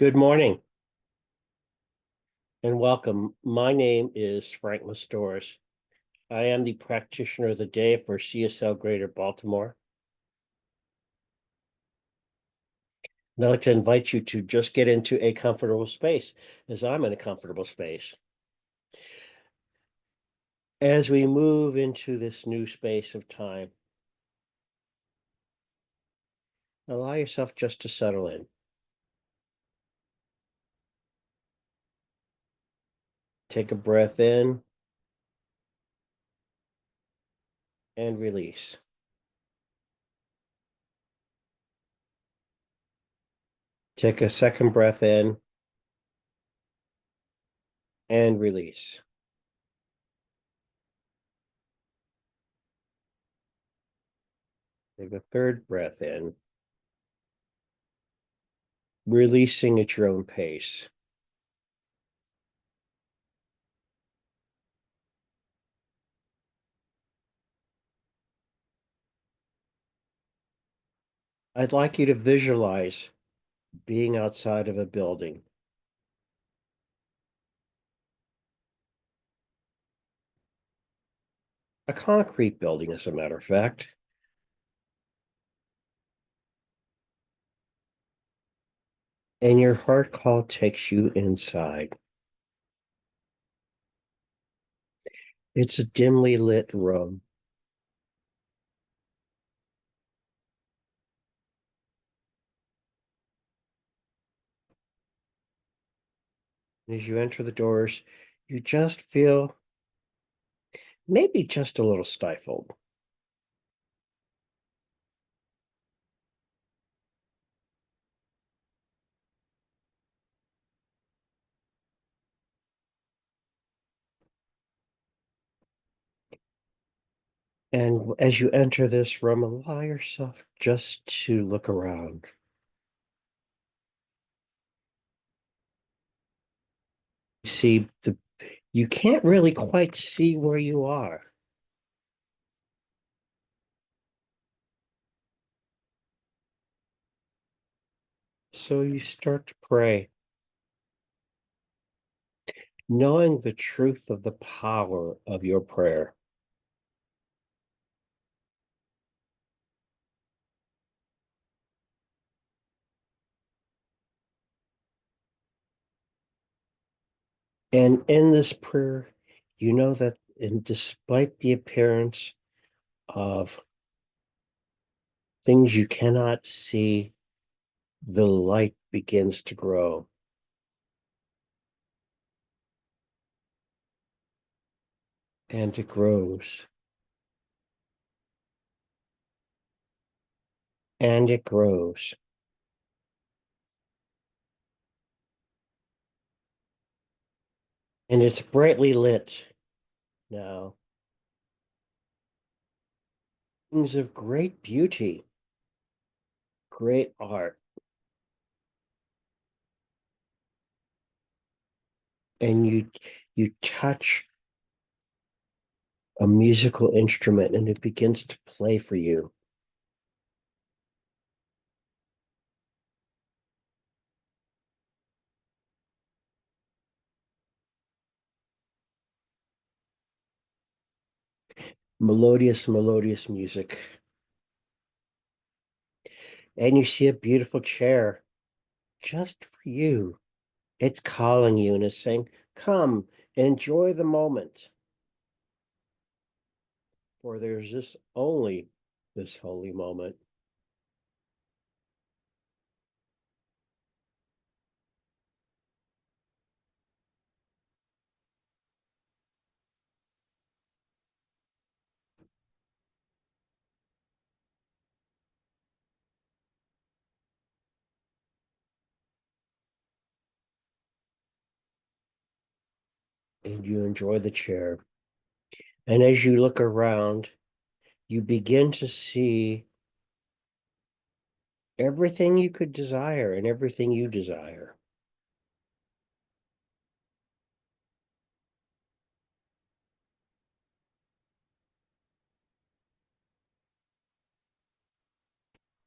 Good morning and welcome. My name is Frank Mastoris. I am the practitioner of the day for CSL Greater Baltimore. And I'd like to invite you to just get into a comfortable space, as I'm in a comfortable space. As we move into this new space of time, allow yourself just to settle in. Take a breath in and release. Take a second breath in and release. Take a third breath in, releasing at your own pace. I'd like you to visualize being outside of a building. A concrete building, as a matter of fact. And your heart call takes you inside. It's a dimly lit room. As you enter the doors, you just feel maybe just a little stifled. And as you enter this room, allow yourself just to look around. You can't really quite see where you are. So you start to pray, knowing the truth of the power of your prayer. And in this prayer, you know that despite the appearance of things you cannot see, the light begins to grow. And it grows. And it grows. And it's brightly lit now. Things of great beauty, great art. And you touch a musical instrument and it begins to play for you. Melodious, melodious music. And you see a beautiful chair just for you. It's calling you and it's saying, come, enjoy the moment. For there's this only this holy moment. And you enjoy the chair. And as you look around, you begin to see everything you could desire and everything you desire.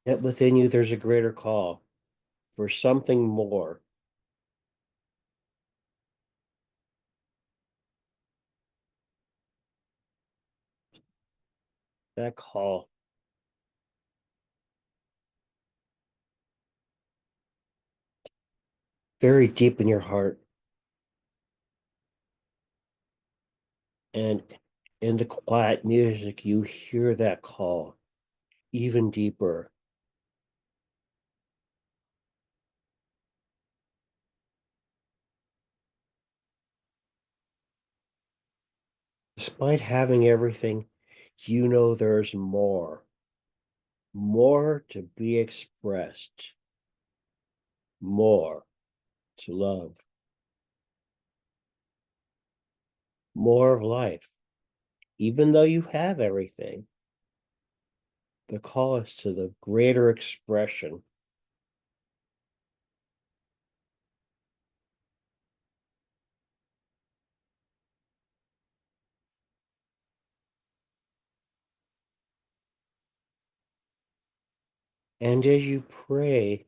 Yet within you, there's a greater call for something more. that call very deep in your heart. And in the quiet music, you hear that call even deeper. Despite having everything, you know there's more to be expressed, more to love, more of life. Even though you have everything, the call is to the greater expression. And as you pray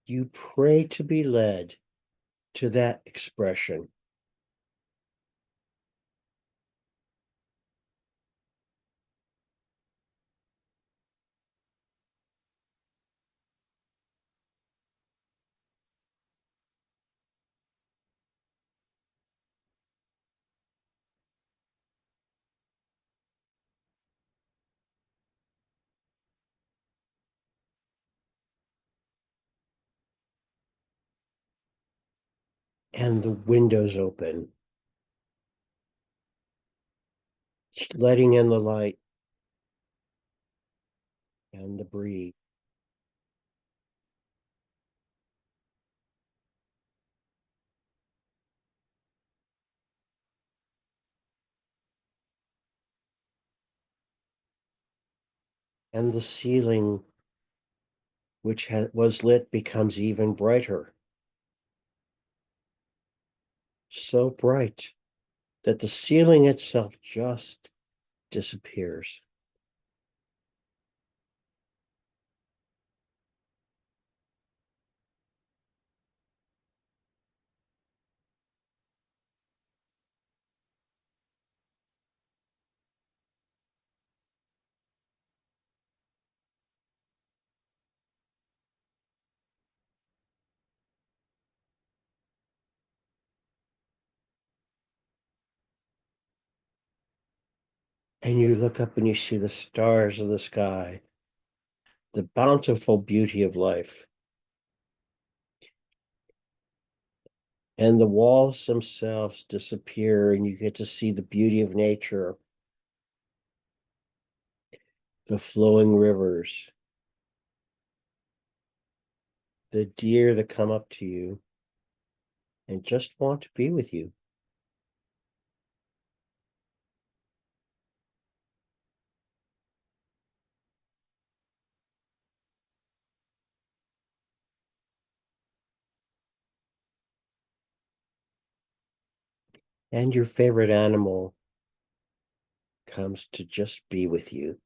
to be led to that expression. And the windows open, letting in the light and the breeze. And the ceiling, which was lit, becomes even brighter. So bright that the ceiling itself just disappears. And you look up and you see the stars of the sky, the bountiful beauty of life. And the walls themselves disappear, and you get to see the beauty of nature, the flowing rivers, the deer that come up to you and just want to be with you. And your favorite animal comes to just be with you.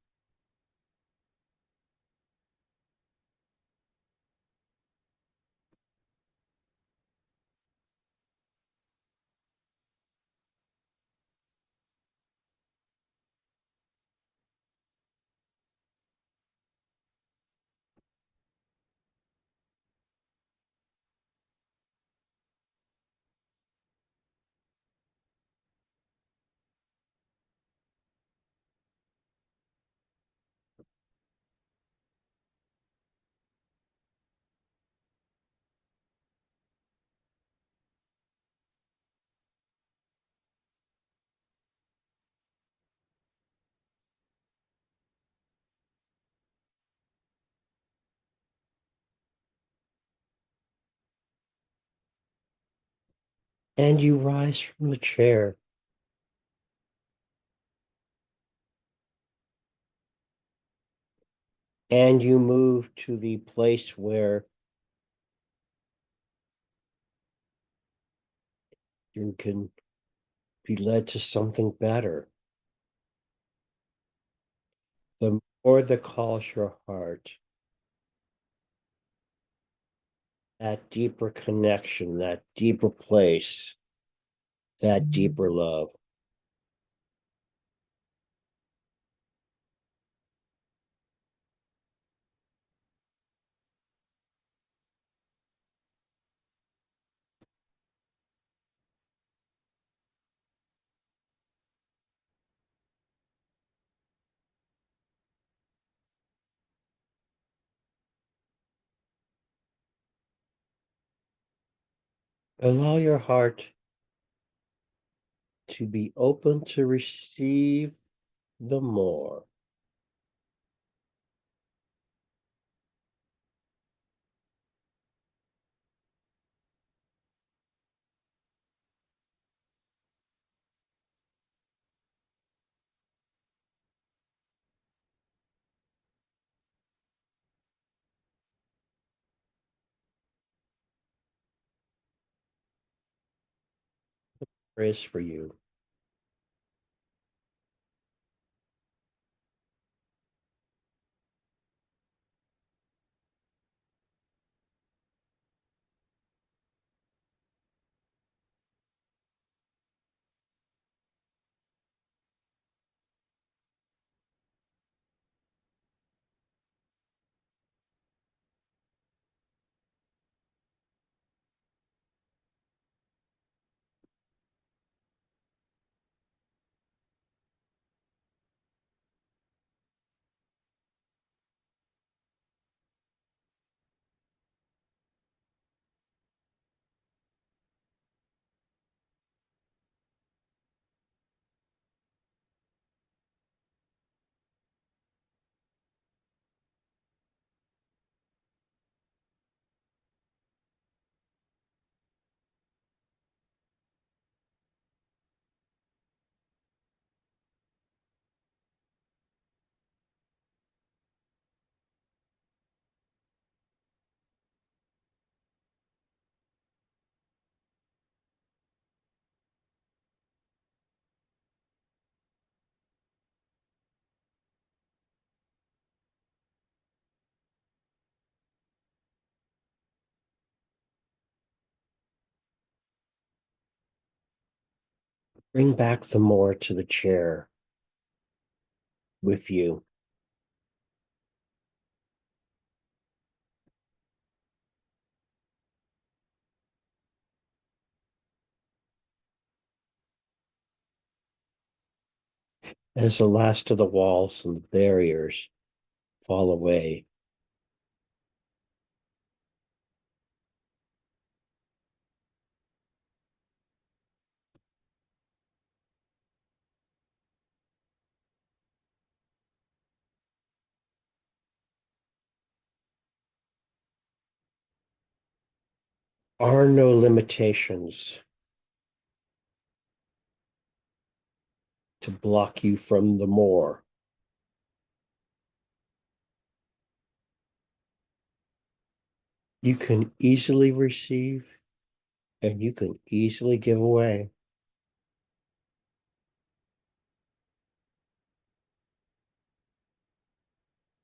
And you rise from the chair and you move to the place where you can be led to something better. The more that calls your heart, that deeper connection, that deeper place, that deeper love. Allow your heart to be open to receive the more. There is for you. Bring back the more to the chair with you. As the last of the walls and the barriers fall away, are no limitations to block you from the more. You can easily receive and you can easily give away.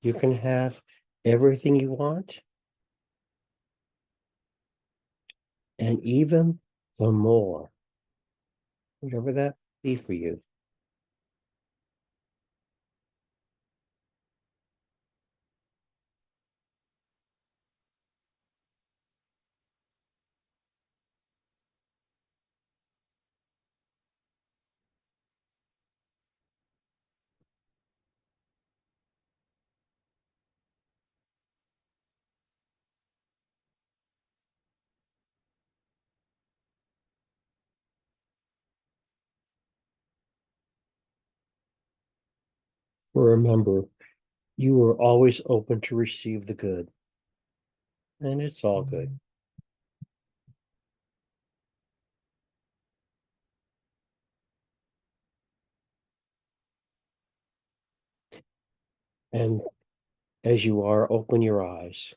You can have everything you want and even the more, whatever that be for you. Remember, you are always open to receive the good, and it's all good. And as you are, open your eyes.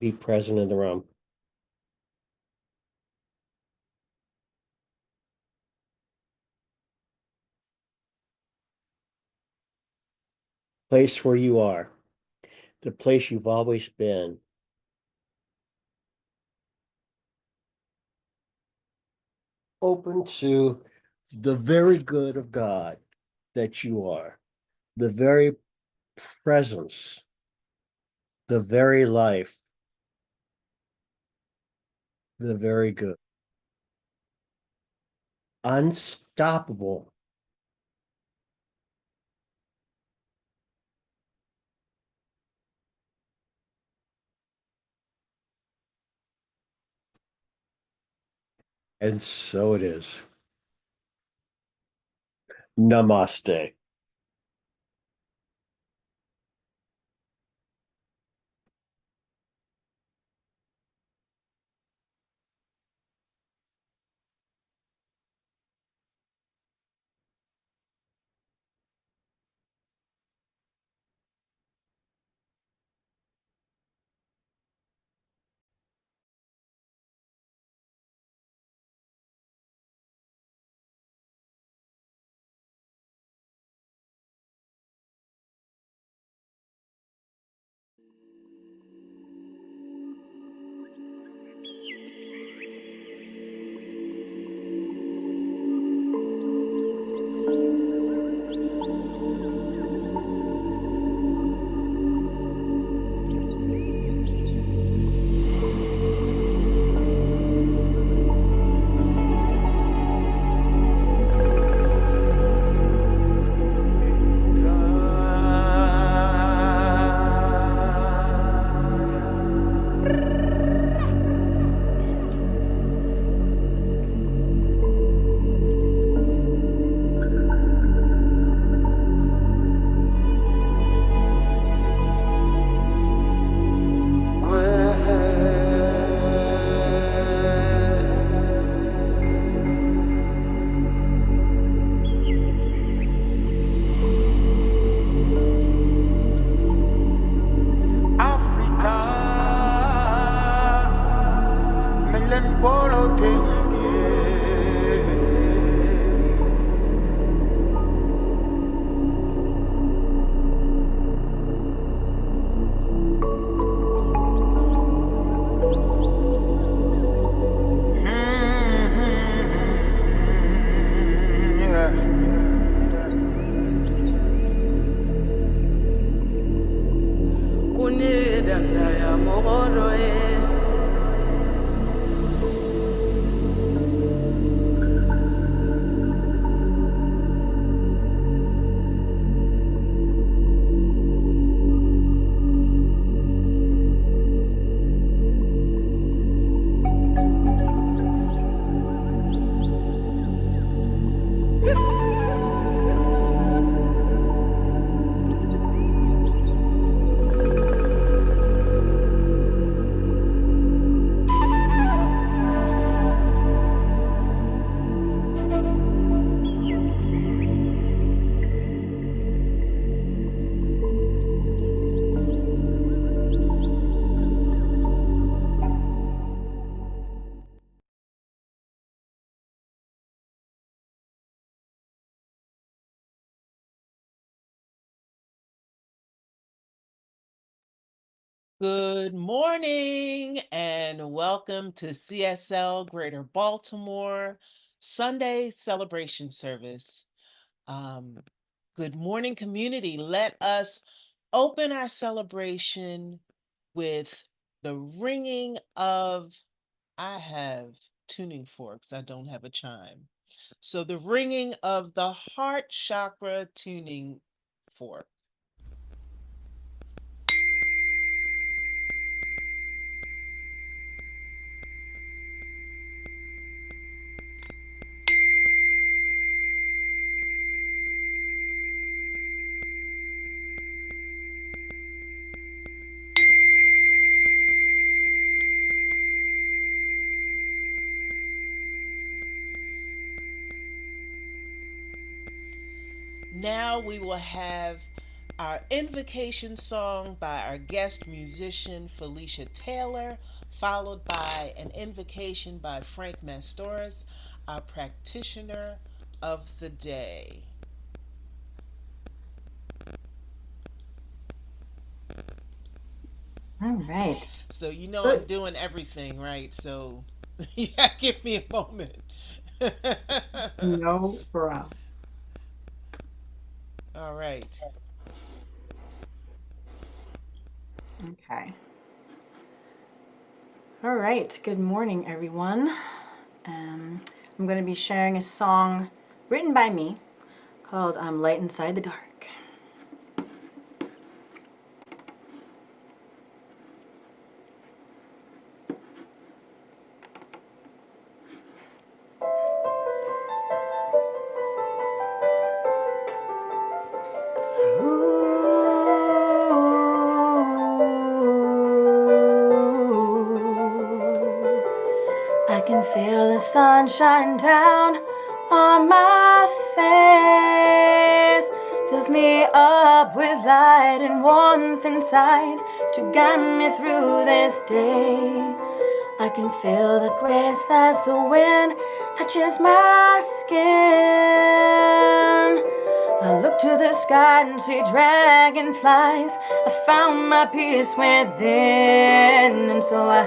Be present in the room. Place where you are, the place you've always been. Open to the very good of God that you are, the very presence, the very life, the very good. Unstoppable And so it is. Namaste. Good morning and welcome to CSL Greater Baltimore Sunday celebration service. Good morning, community. Let us open our celebration with the ringing of, I have tuning forks, I don't have a chime. So the ringing of the heart chakra tuning fork. Now we will have our invocation song by our guest musician Felicia Taylor, followed by an invocation by Frank Mastoris, our practitioner of the day. All right. So you know I'm doing everything right, so yeah, give me a moment. No problem. All right. Okay. All right. Good morning, everyone. I'm going to be sharing a song written by me called Light Inside the Dark. I can feel the sun shine down on my face. Fills me up with light and warmth inside to guide me through this day. I can feel the grace as the wind touches my skin. I look to the sky and see dragonflies. I found my peace within, and so I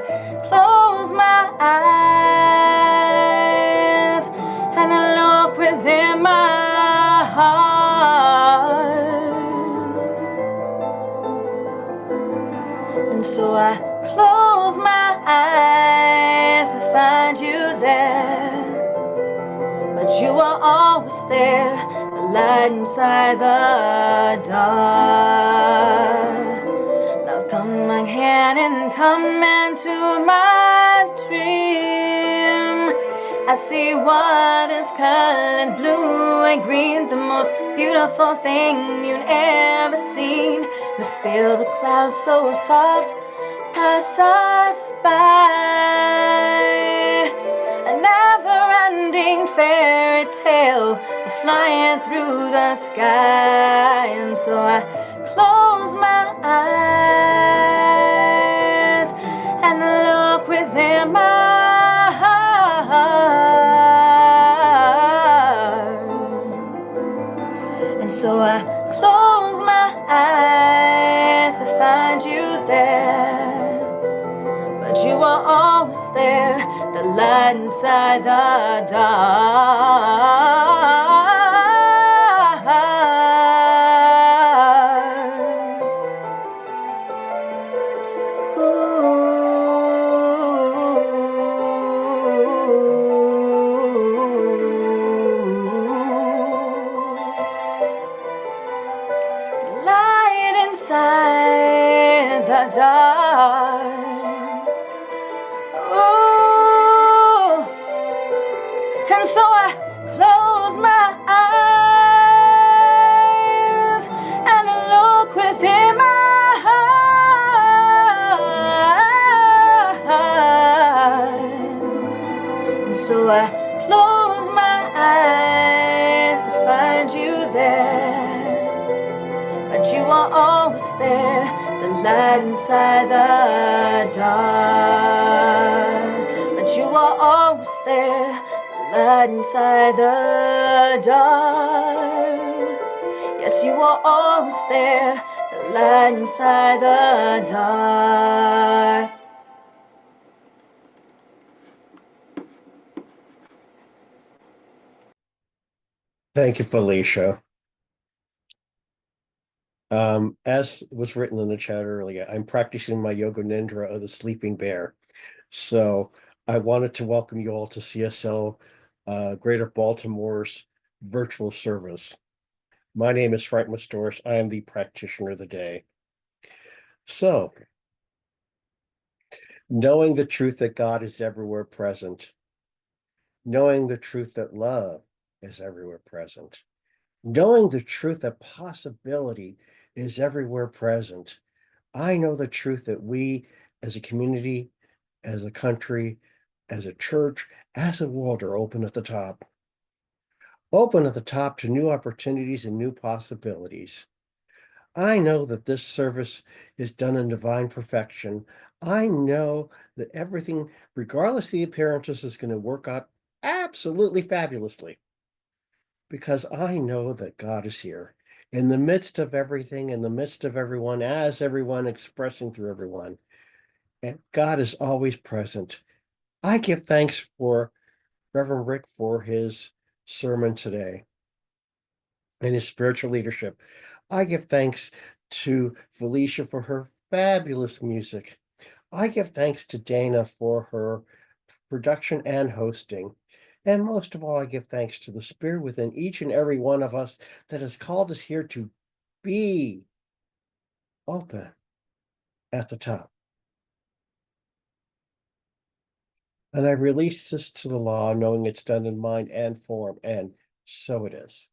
close my eyes and I look within my heart. And so I close my eyes to find you there. But you are always there, the light inside the dark. Now come my hand and come into my dream. I see what is colored blue and green, the most beautiful thing you've ever seen. And I feel the clouds so soft pass us by. A never-ending fairy tale flying through the sky. And so I close my eyes and I look within my heart. And so I close my eyes to find you there. But you are always there, the light inside the dark. Light inside the dark. Oh, and so I close my eyes and I look within my heart. And so I close my eyes to find you there. But you are always there, the light inside the dark. But you are always there, the light inside the dark. Yes, you are always there, the light inside the dark. Thank you, Felicia. As was written in the chat earlier, I'm practicing my yoga nidra of the sleeping bear. So I wanted to welcome you all to CSL Greater Baltimore's virtual service. My name is Frank Mastoris. I am the practitioner of the day. So, knowing the truth that God is everywhere present, knowing the truth that love is everywhere present, knowing the truth that possibility is everywhere present, I know the truth that we as a community, as a country, as a church, as a world are open at the top. Open at the top to new opportunities and new possibilities. I know that this service is done in divine perfection. I know that everything, regardless of the appearances, is going to work out absolutely fabulously. Because I know that God is here in the midst of everything, in the midst of everyone, as everyone, expressing through everyone. And God is always present. I give thanks for Reverend Rick for his sermon today and his spiritual leadership. I give thanks to Felicia for her fabulous music. I give thanks to Dana for her production and hosting. And most of all, I give thanks to the Spirit within each and every one of us that has called us here to be open at the top. And I release this to the law, knowing it's done in mind and form, and so it is.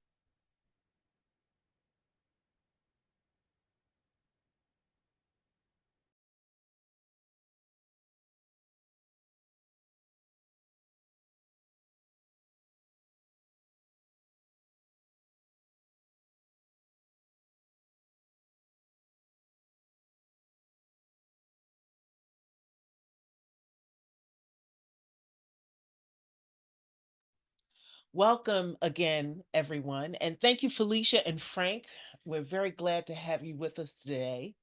Welcome again, everyone. And thank you, Felicia and Frank. We're very glad to have you with us today.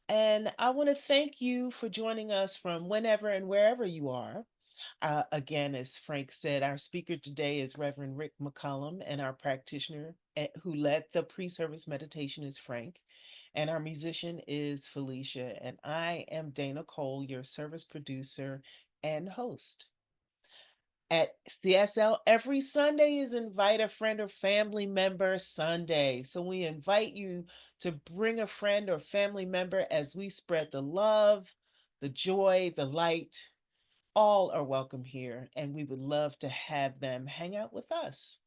And I want to thank you for joining us from whenever and wherever you are. Again, as Frank said, our speaker today is Reverend Rick McCollum, and our practitioner who led the pre service meditation is Frank. And our musician is Felicia. And I am Dana Cole, your service producer and host. At CSL, every Sunday is Invite a Friend or Family Member Sunday. So we invite you to bring a friend or family member as we spread the love, the joy, the light. All are welcome here, and we would love to have them hang out with us.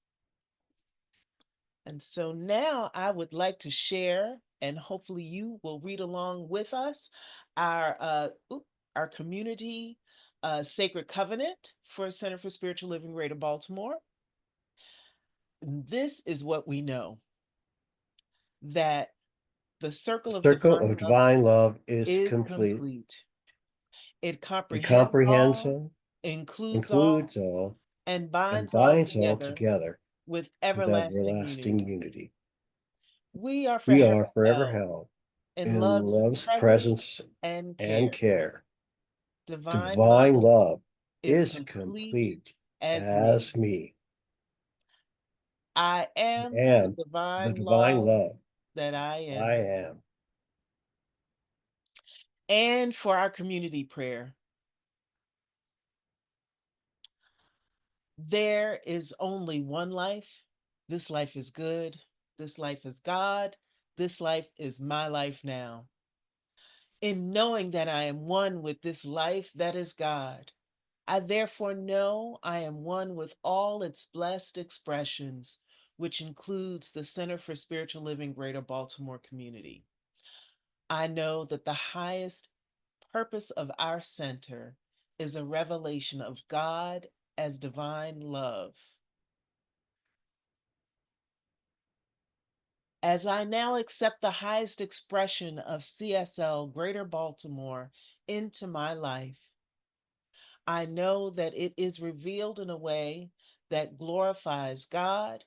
And so now I would like to share, and hopefully you will read along with us, our our community sacred covenant for Center for Spiritual Living Greater Baltimore. This is what we know, that the circle of Circle divine of love divine love is is complete. complete. It It comprehends comprehends all, all, includes all, includes all, and and binds all binds all together together with with everlasting everlasting unity. unity. We are We forever are forever held held in in love's love's presence presence and and care. care. Divine Divine love love is is complete complete as me. as me. I am the And the divine divine love love that I I am. am. And for our community prayer, there is only one life. This life is good. This life is God. This life is my life now. In knowing that I am one with this life that is God, I therefore know I am one with all its blessed expressions, which includes the Center for Spiritual Living Greater Baltimore community. I know that the highest purpose of our center is a revelation of God as divine love. As I now accept the highest expression of CSL Greater Baltimore into my life, I know that it is revealed in a way that glorifies God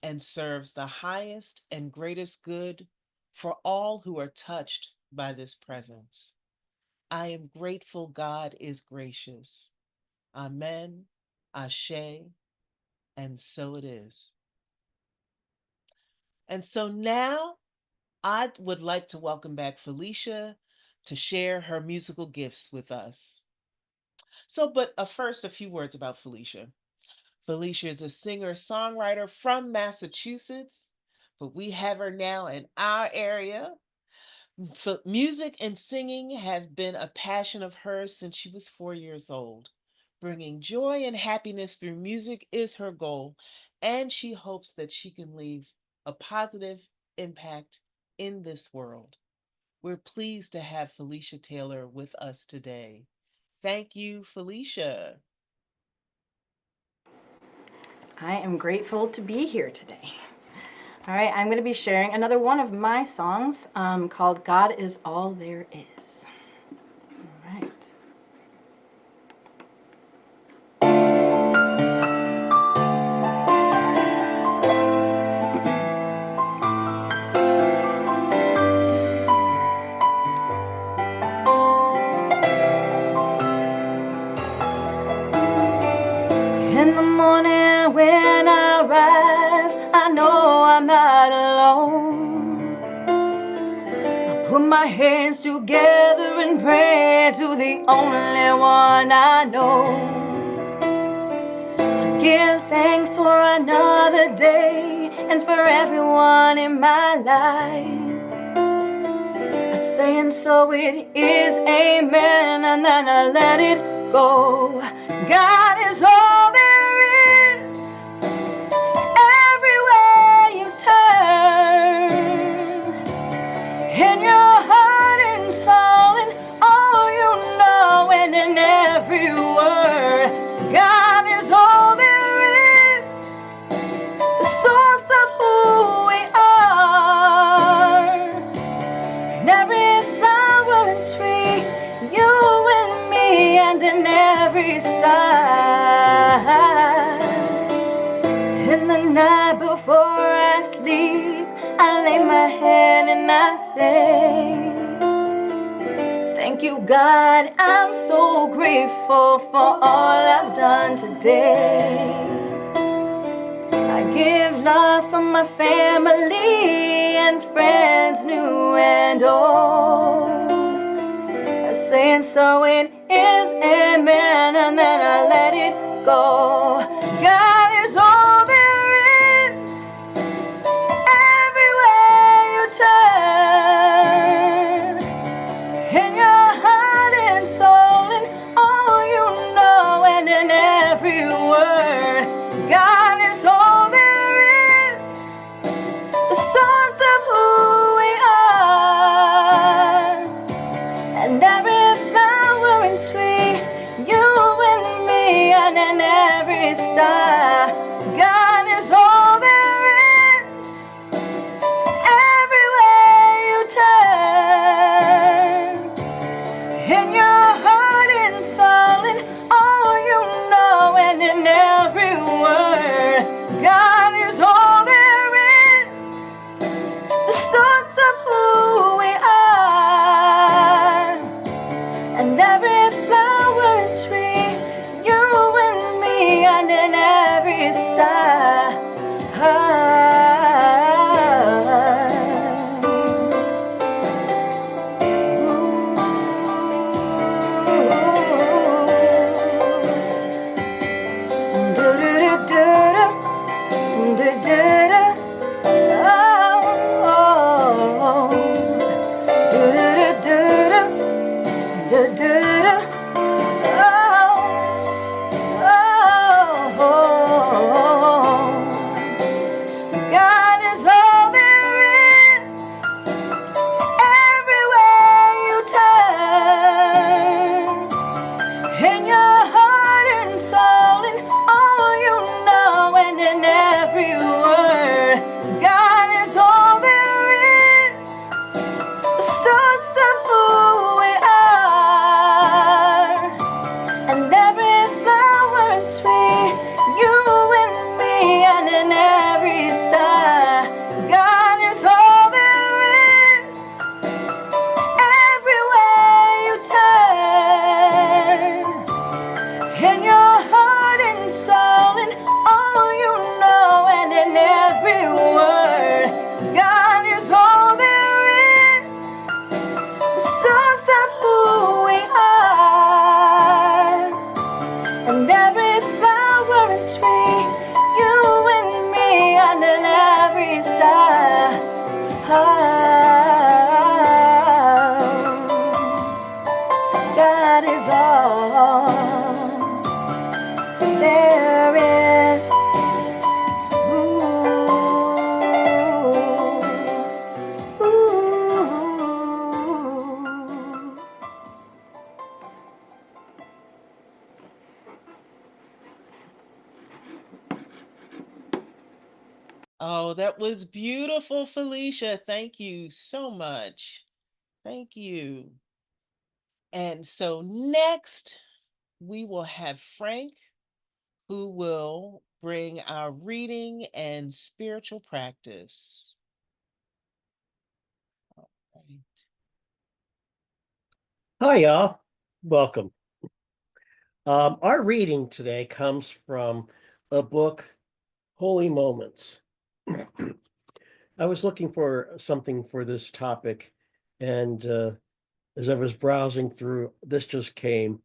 and serves the highest and greatest good for all who are touched by this presence. I am grateful God is gracious. Amen, Ashe, and so it is. And so now I would like to welcome back Felicia to share her musical gifts with us. So, but first, a few words about Felicia. Felicia is a singer songwriter from Massachusetts, but we have her now in our area. Music and singing have been a passion of hers since she was 4 years old. Bringing joy and happiness through music is her goal, and she hopes that she can leave a positive impact in this world. We're pleased to have Felicia Taylor with us today. Thank you, Felicia. I am grateful to be here today. All right, I'm going to be sharing another one of my songs called God is All There Is. All right. In the morning when I rise, I know I'm not alone. I put my hands together and pray to the only one I know. I give thanks for another day and for everyone in my life. I say and so it is, amen, and then I let it go. God is all there is. Everywhere you turn, in your heart and soul, and all you know, and in every word, God is all there is, the source of who we are. In every flower and tree, you and me, and in every star. night before I sleep, I lay my head and I say, thank you, God, I'm so grateful for all I've done today. I give love for my family and friends new and old. Saying so it is, amen, and then I let it go. God is all there is, everywhere you turn, in your heart and soul, and all you know, and in every word. God is all there is, the source of who we are, and every flower and tree, you and me, and in every star. God is all there is, everywhere you turn, in your heart and soul, and all you know, and in every word. God is all there is, the source of who we are, and every flower and tree, you and me, and in every star. God is all there is, everywhere you turn, in your heart and soul, and all you know, and in every word. God is all there is, the source of who we are, and every flower and tree, you and me, and in every star. God is all there is, everywhere you turn, in your heart and soul, and all you know, and in every word. God is all there is, the source of who we are, and every flower and tree, you and me, and in every star. God is all there is. Ooh, ooh. Oh, that was beautiful, Felicia. Thank you so much. Thank you. And so next, we will have Frank, who will bring our reading and spiritual practice. Right. Hi, y'all. Welcome. Our reading today comes from a book, Holy Moments. I was looking for something for this topic, and as I was browsing through, this just came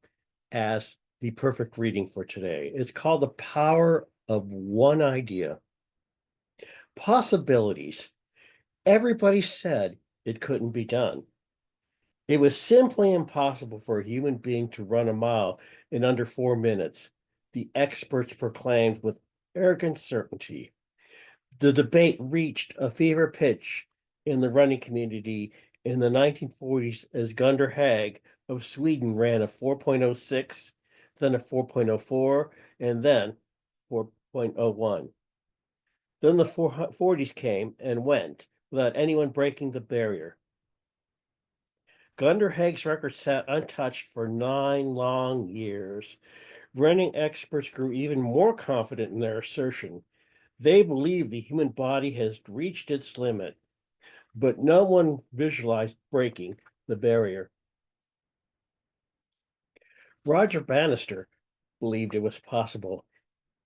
as the perfect reading for today. It's called The Power of One Idea. Possibilities. Everybody said it couldn't be done. It was simply impossible for a human being to run a mile in under 4 minutes, the experts proclaimed with arrogant certainty. The debate reached a fever pitch in the running community in the 1940s as Gunder Hägg of Sweden ran a 4.06, then a 4.04, and then 4.01. Then the 40s came and went without anyone breaking the barrier. Gunder Hägg's record sat untouched for 9 long years. Running experts grew even more confident in their assertion. They believe the human body has reached its limit, but no one visualized breaking the barrier. Roger Bannister believed it was possible.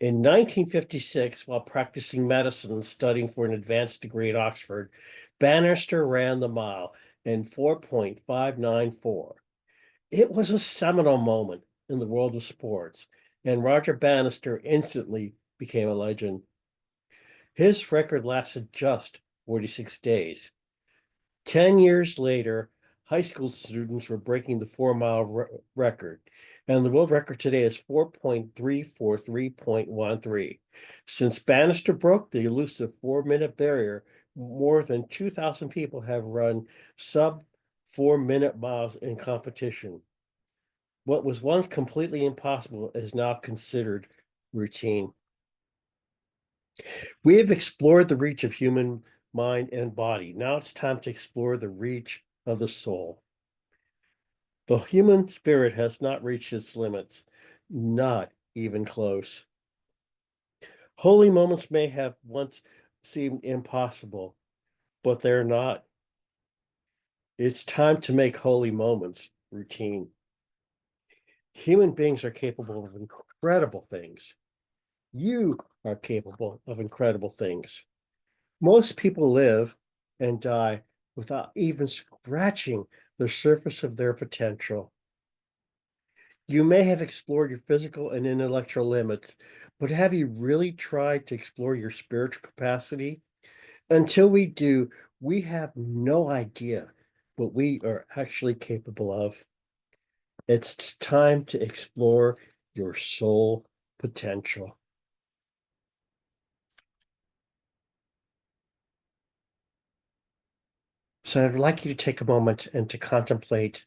In 1956, while practicing medicine and studying for an advanced degree at Oxford, Bannister ran the mile in 4.594. It was a seminal moment in the world of sports, and Roger Bannister instantly became a legend. His record lasted just 46 days. 10 years later, high school students were breaking the 4-mile record, and the world record today is 4.343.13. Since Bannister broke the elusive 4-minute barrier, more than 2,000 people have run sub 4-minute miles in competition. What was once completely impossible is now considered routine. We have explored the reach of human mind and body. Now it's time to explore the reach of the soul. The human spirit has not reached its limits, not even close. Holy moments may have once seemed impossible, but they're not. It's time to make holy moments routine. Human beings are capable of incredible things. You are capable of incredible things. Most people live and die without even scratching the surface of their potential. You may have explored your physical and intellectual limits, but have you really tried to explore your spiritual capacity? Until we do, we have no idea what we are actually capable of. It's time to explore your soul potential. So I'd like you to take a moment and to contemplate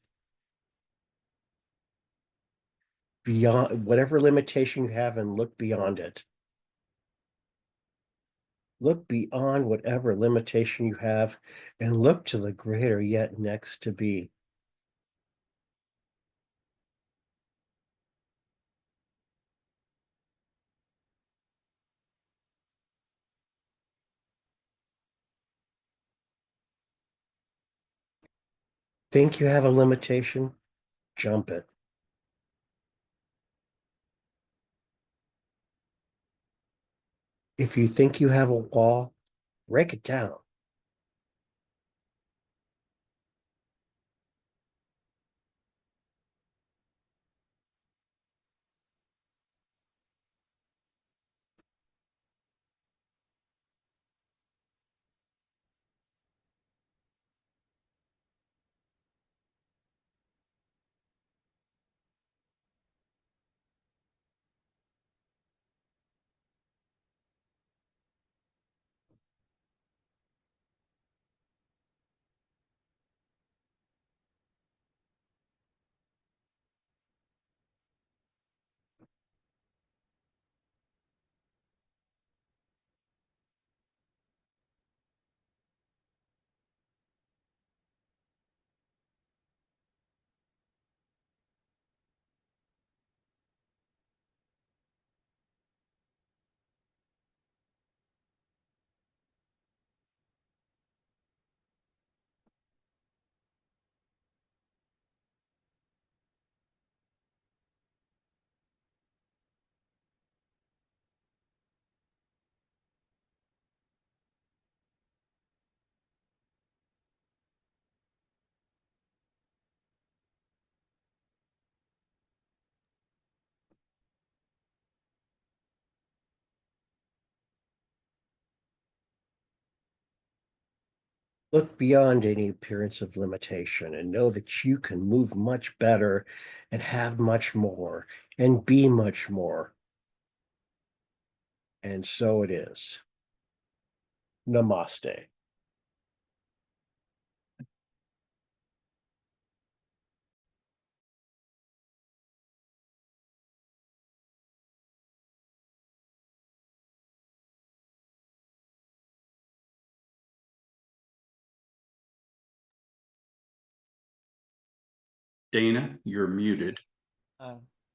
beyond whatever limitation you have and look beyond it. Look beyond whatever limitation you have and look to the greater yet next to be. Think you have a limitation? Jump it. If you think you have a wall, break it down. Look beyond any appearance of limitation and know that you can move much better and have much more and be much more. And so it is. Namaste. Dana, you're muted.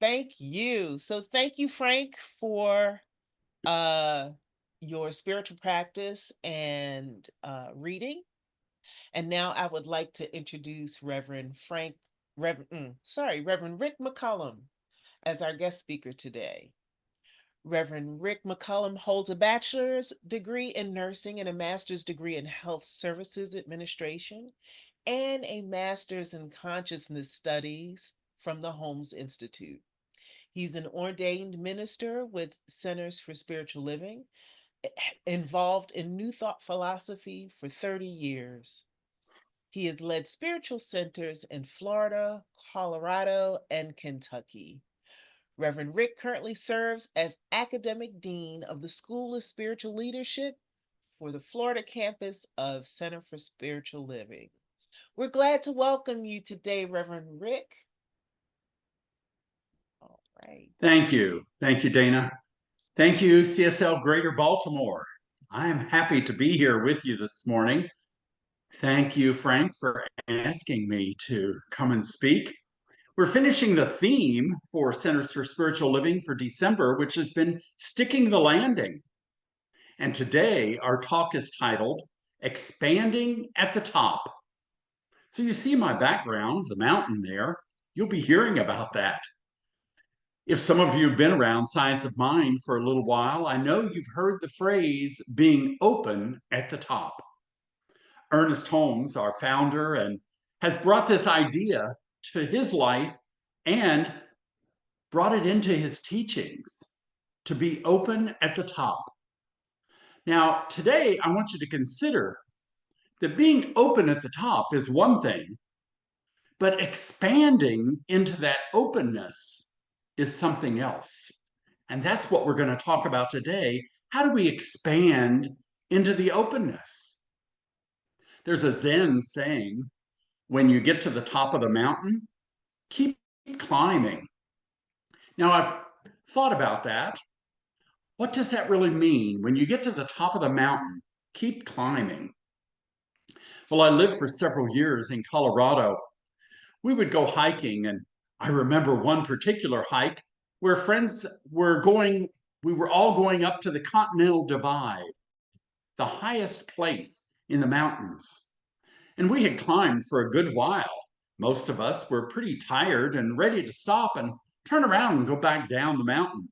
Thank you. So thank you, Frank, for your spiritual practice and reading. And now I would like to introduce Reverend Rick McCollum as our guest speaker today. Reverend Rick McCollum holds a bachelor's degree in nursing and a master's degree in health services administration and a master's in consciousness studies from the Holmes Institute. He's an ordained minister with Centers for Spiritual Living, involved in New Thought philosophy for 30 years. He has led spiritual centers in Florida, Colorado, and Kentucky. Reverend Rick currently serves as Academic Dean of the School of Spiritual Leadership for the Florida campus of Center for Spiritual Living. We're glad to welcome you today, Reverend Rick. All right. Thank you. Thank you, Dana. Thank you, CSL Greater Baltimore. I am happy to be here with you this morning. Thank you, Frank, for asking me to come and speak. We're finishing the theme for Centers for Spiritual Living for December, which has been Sticking the Landing. And today our talk is titled Expanding at the Top. So you see my background, the mountain there. You'll be hearing about that. If some of you have been around Science of Mind for a little while, I know you've heard the phrase being open at the top. Ernest Holmes, our founder, and has brought this idea to his life and brought it into his teachings to be open at the top. Now, today I want you to consider that being open at the top is one thing, but expanding into that openness is something else. And that's what we're going to talk about today. How do we expand into the openness? There's a Zen saying, when you get to the top of the mountain, keep climbing. Now, I've thought about that. What does that really mean? When you get to the top of the mountain, keep climbing. Well, I lived for several years in Colorado. We would go hiking, and I remember one particular hike where friends were going, we were all going up to the Continental Divide, the highest place in the mountains. And we had climbed for a good while. Most of us were pretty tired and ready to stop and turn around and go back down the mountain.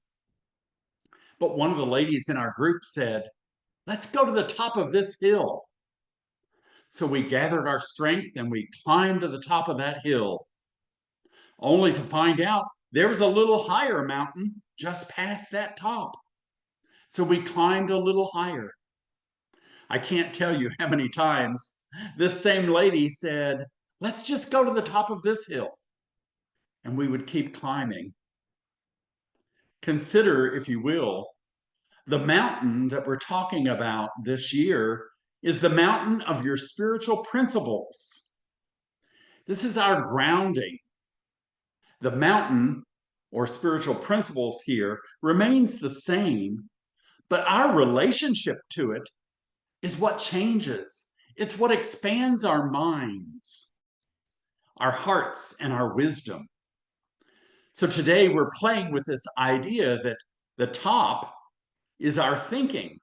But one of the ladies in our group said, "Let's go to the top of this hill." So we gathered our strength and we climbed to the top of that hill, only to find out there was a little higher mountain just past that top. So we climbed a little higher. I can't tell you how many times this same lady said, "Let's just go to the top of this hill." And we would keep climbing. Consider, if you will, the mountain that we're talking about this year is the mountain of your spiritual principles. This is our grounding. The mountain or spiritual principles here remains the same, but our relationship to it is what changes. It's what expands our minds, our hearts, and our wisdom. So today we're playing with this idea that the top is our thinking,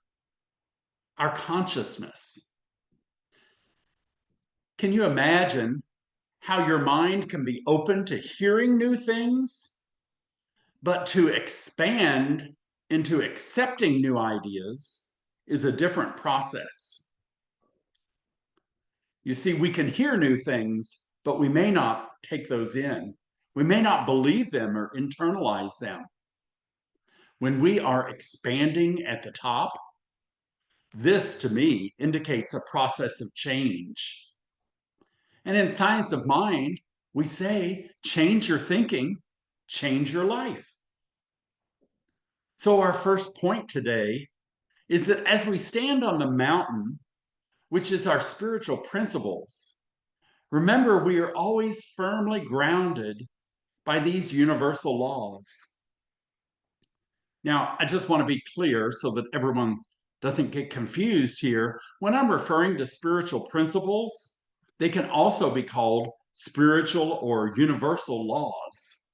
our consciousness. Can you imagine how your mind can be open to hearing new things, but to expand into accepting new ideas is a different process? You see, we can hear new things, but we may not take those in. We may not believe them or internalize them. When we are expanding at the top, this to me indicates a process of change. And in Science of Mind, we say, change your thinking, change your life. So our first point today is that as we stand on the mountain, which is our spiritual principles, remember we are always firmly grounded by these universal laws. Now, I just want to be clear so that everyone doesn't get confused here. When I'm referring to spiritual principles, they can also be called spiritual or universal laws.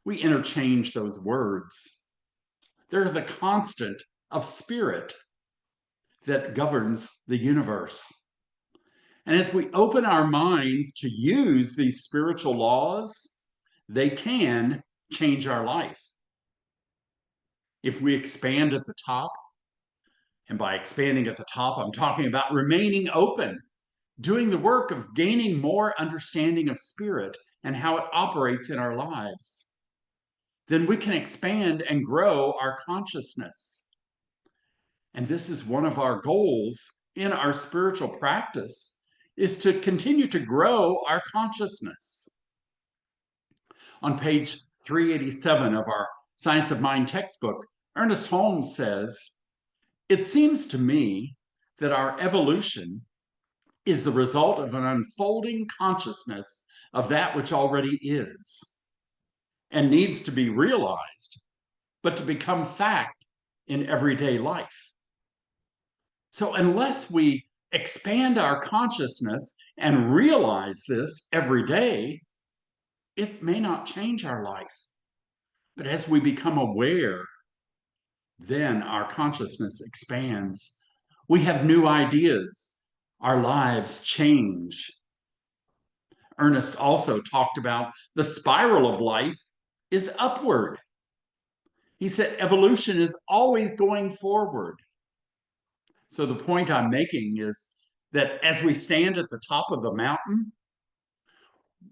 We interchange those words. They're the constant of spirit that governs the universe. And as we open our minds to use these spiritual laws, they can change our life. If we expand at the top, and by expanding at the top, I'm talking about remaining open, doing the work of gaining more understanding of spirit and how it operates in our lives, then we can expand and grow our consciousness. And this is one of our goals in our spiritual practice, is to continue to grow our consciousness. On page 387 of our Science of Mind textbook, Ernest Holmes says, "It seems to me that our evolution is the result of an unfolding consciousness of that which already is and needs to be realized, but to become fact in everyday life." So unless we expand our consciousness and realize this every day, it may not change our life. But as we become aware, then our consciousness expands. We have new ideas. Our lives change. Ernest also talked about the spiral of life is upward. He said evolution is always going forward. So the point I'm making is that as we stand at the top of the mountain,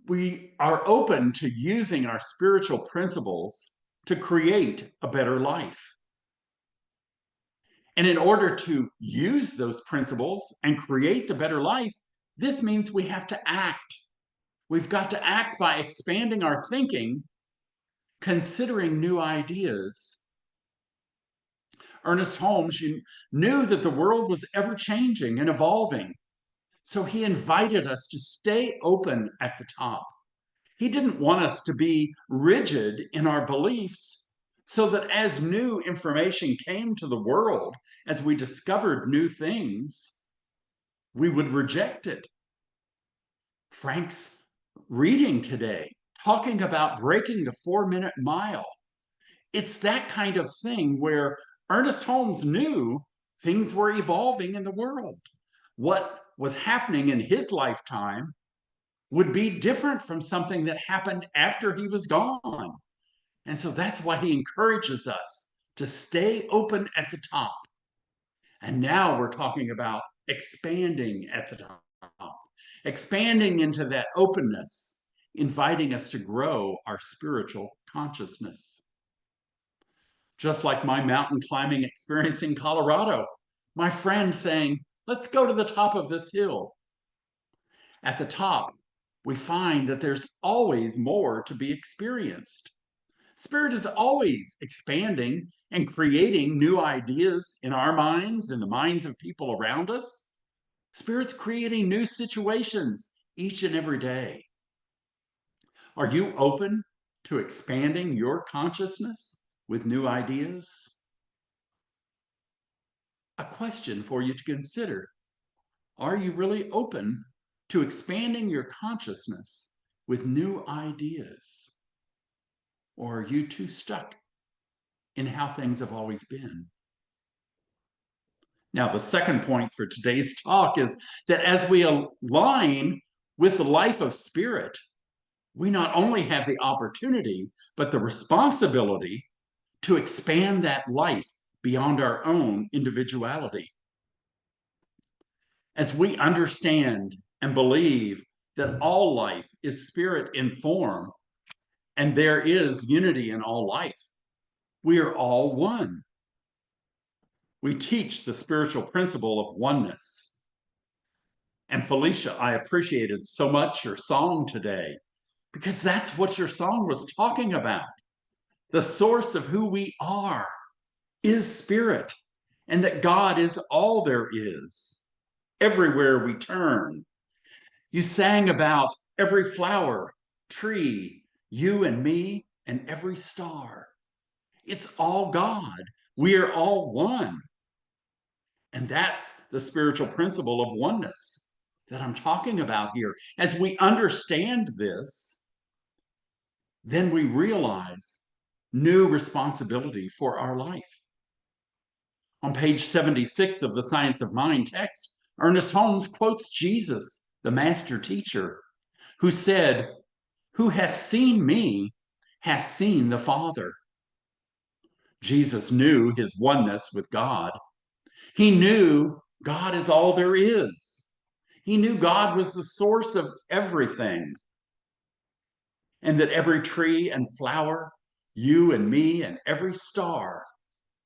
we are open to using our spiritual principles to create a better life. And in order to use those principles and create the better life, this means we have to act. We've got to act by expanding our thinking, considering new ideas. Ernest Holmes knew that the world was ever changing and evolving. So he invited us to stay open at the top. He didn't want us to be rigid in our beliefs, so that as new information came to the world, as we discovered new things, we would reject it. Frank's reading today, talking about breaking the 4-minute mile. It's that kind of thing where Ernest Holmes knew things were evolving in the world. What was happening in his lifetime would be different from something that happened after he was gone. And so that's why he encourages us to stay open at the top. And now we're talking about expanding at the top, expanding into that openness, inviting us to grow our spiritual consciousness. Just like my mountain climbing experience in Colorado, my friend saying, "Let's go to the top of this hill." At the top, we find that there's always more to be experienced. Spirit is always expanding and creating new ideas in our minds and the minds of people around us. Spirit's creating new situations each and every day. Are you open to expanding your consciousness with new ideas? A question for you to consider. Are you really open to expanding your consciousness with new ideas? Or are you too stuck in how things have always been? Now, the second point for today's talk is that as we align with the life of spirit, we not only have the opportunity, but the responsibility to expand that life beyond our own individuality. As we understand and believe that all life is spirit in form, and there is unity in all life, we are all one. We teach the spiritual principle of oneness. And Felicia, I appreciated so much your song today, because that's what your song was talking about. The source of who we are is spirit, and that God is all there is, everywhere we turn. You sang about every flower, tree, you and me, and every star. It's all God. We are all one. And that's the spiritual principle of oneness that I'm talking about here. As we understand this, then we realize new responsibility for our life. On page 76 of the Science of Mind text, Ernest Holmes quotes Jesus, the master teacher, who said, "Who hath seen me hath seen the Father." Jesus knew his oneness with God. He knew God is all there is. He knew God was the source of everything, and that every tree and flower, you and me and every star,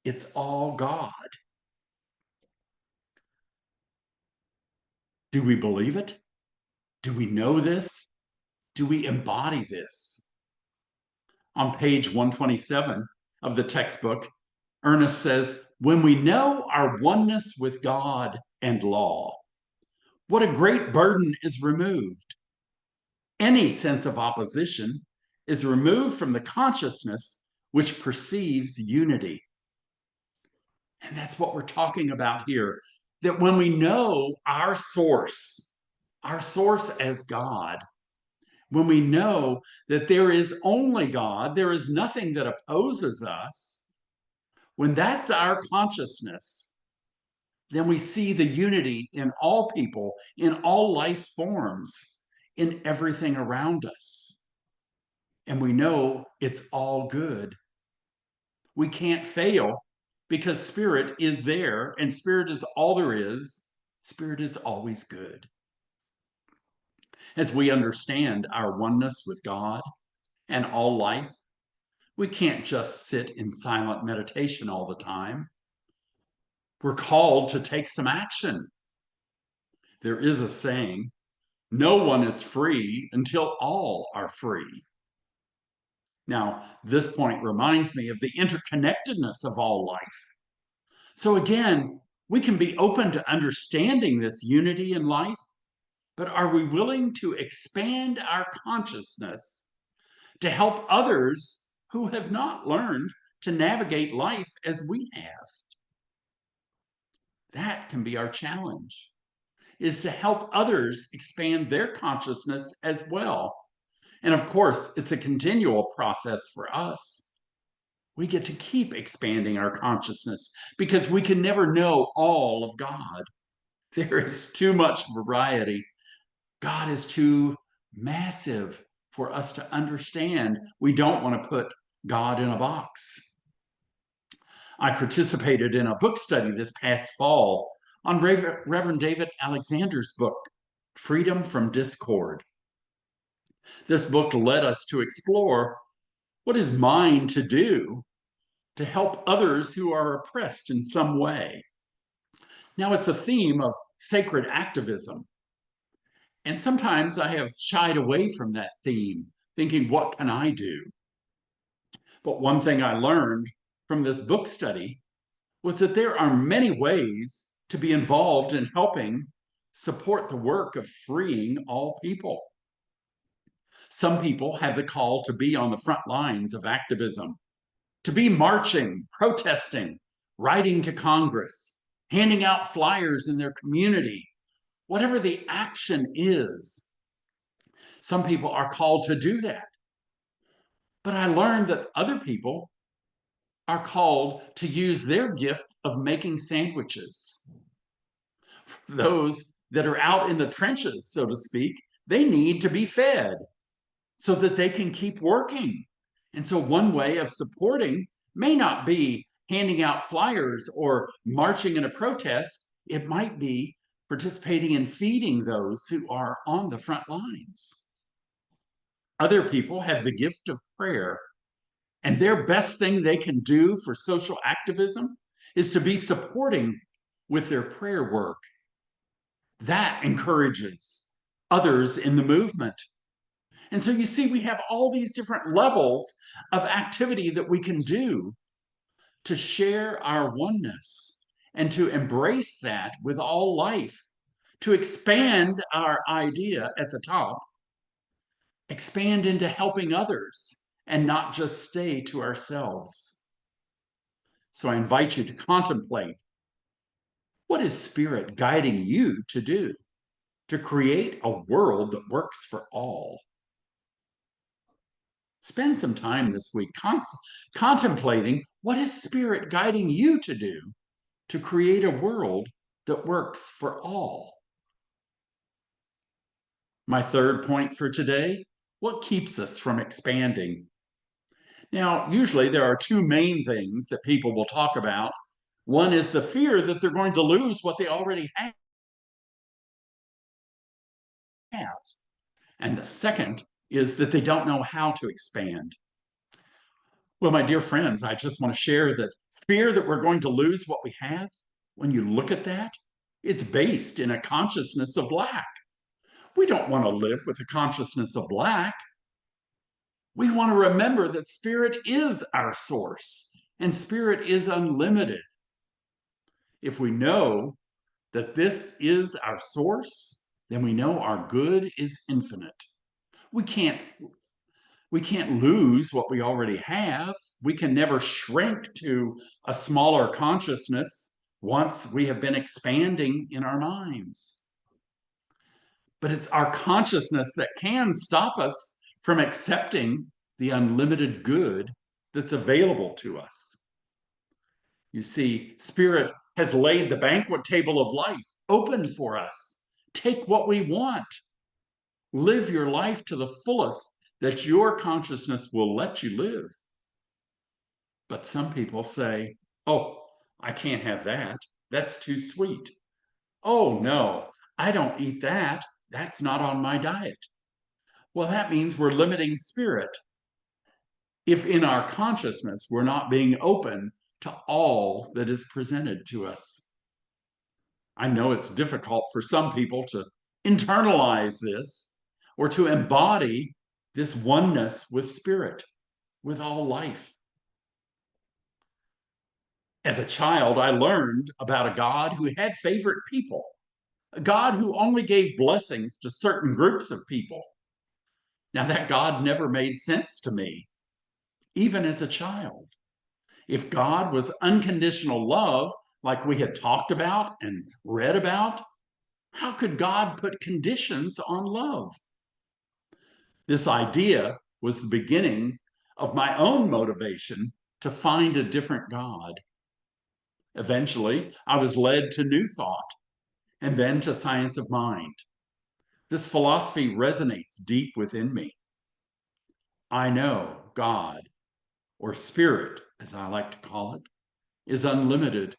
it's all God. Do we believe it? Do we know this? Do we embody this? On page 127 of the textbook, Ernest says, "When we know our oneness with God and law, what a great burden is removed. Any sense of opposition is removed from the consciousness which perceives unity." And that's what we're talking about here, that when we know our source as God, when we know that there is only God, there is nothing that opposes us, when that's our consciousness, then we see the unity in all people, in all life forms, in everything around us. And we know it's all good. We can't fail because Spirit is there, and Spirit is all there is. Spirit is always good. As we understand our oneness with God and all life, we can't just sit in silent meditation all the time. We're called to take some action. There is a saying, "No one is free until all are free." Now, this point reminds me of the interconnectedness of all life. So again, we can be open to understanding this unity in life, but are we willing to expand our consciousness to help others who have not learned to navigate life as we have? That can be our challenge, is to help others expand their consciousness as well. And of course, it's a continual process for us. We get to keep expanding our consciousness because we can never know all of God. There is too much variety. God is too massive for us to understand. We don't want to put God in a box. I participated in a book study this past fall on Reverend David Alexander's book, Freedom from Discord. This book led us to explore what is mine to do to help others who are oppressed in some way. Now, it's a theme of sacred activism. And sometimes I have shied away from that theme, thinking, what can I do? But one thing I learned from this book study was that there are many ways to be involved in helping support the work of freeing all people. Some people have the call to be on the front lines of activism, to be marching, protesting, writing to Congress, handing out flyers in their community, whatever the action is. Some people are called to do that. But I learned that other people are called to use their gift of making sandwiches. Those that are out in the trenches, so to speak, they need to be fed so that they can keep working. And so one way of supporting may not be handing out flyers or marching in a protest. It might be participating in feeding those who are on the front lines. Other people have the gift of prayer, and their best thing they can do for social activism is to be supporting with their prayer work. That encourages others in the movement. And so you see, we have all these different levels of activity that we can do to share our oneness and to embrace that with all life, to expand our idea at the top, expand into helping others and not just stay to ourselves. So I invite you to contemplate, what is Spirit guiding you to do to create a world that works for all? Spend some time this week contemplating, what is Spirit guiding you to do to create a world that works for all. My third point for today, what keeps us from expanding? Now, usually there are two main things that people will talk about. One is the fear that they're going to lose what they already have. And the second is that they don't know how to expand. Well, my dear friends, I just want to share that fear that we're going to lose what we have, when you look at that, it's based in a consciousness of lack. We don't want to live with a consciousness of lack. We want to remember that Spirit is our source and Spirit is unlimited. If we know that this is our source, then we know our good is infinite. We can't lose what we already have. We can never shrink to a smaller consciousness once we have been expanding in our minds. But it's our consciousness that can stop us from accepting the unlimited good that's available to us. You see, Spirit has laid the banquet table of life open for us. Take what we want. Live your life to the fullest that your consciousness will let you live. But some people say, oh, I can't have that. That's too sweet. Oh, no, I don't eat that. That's not on my diet. Well, that means we're limiting Spirit. If in our consciousness we're not being open to all that is presented to us. I know it's difficult for some people to internalize this or to embody this oneness with Spirit, with all life. As a child, I learned about a God who had favorite people, a God who only gave blessings to certain groups of people. Now, that God never made sense to me, even as a child. If God was unconditional love, like we had talked about and read about, how could God put conditions on love? This idea was the beginning of my own motivation to find a different God. Eventually, I was led to New Thought and then to Science of Mind. This philosophy resonates deep within me. I know God, or Spirit, as I like to call it, is unlimited,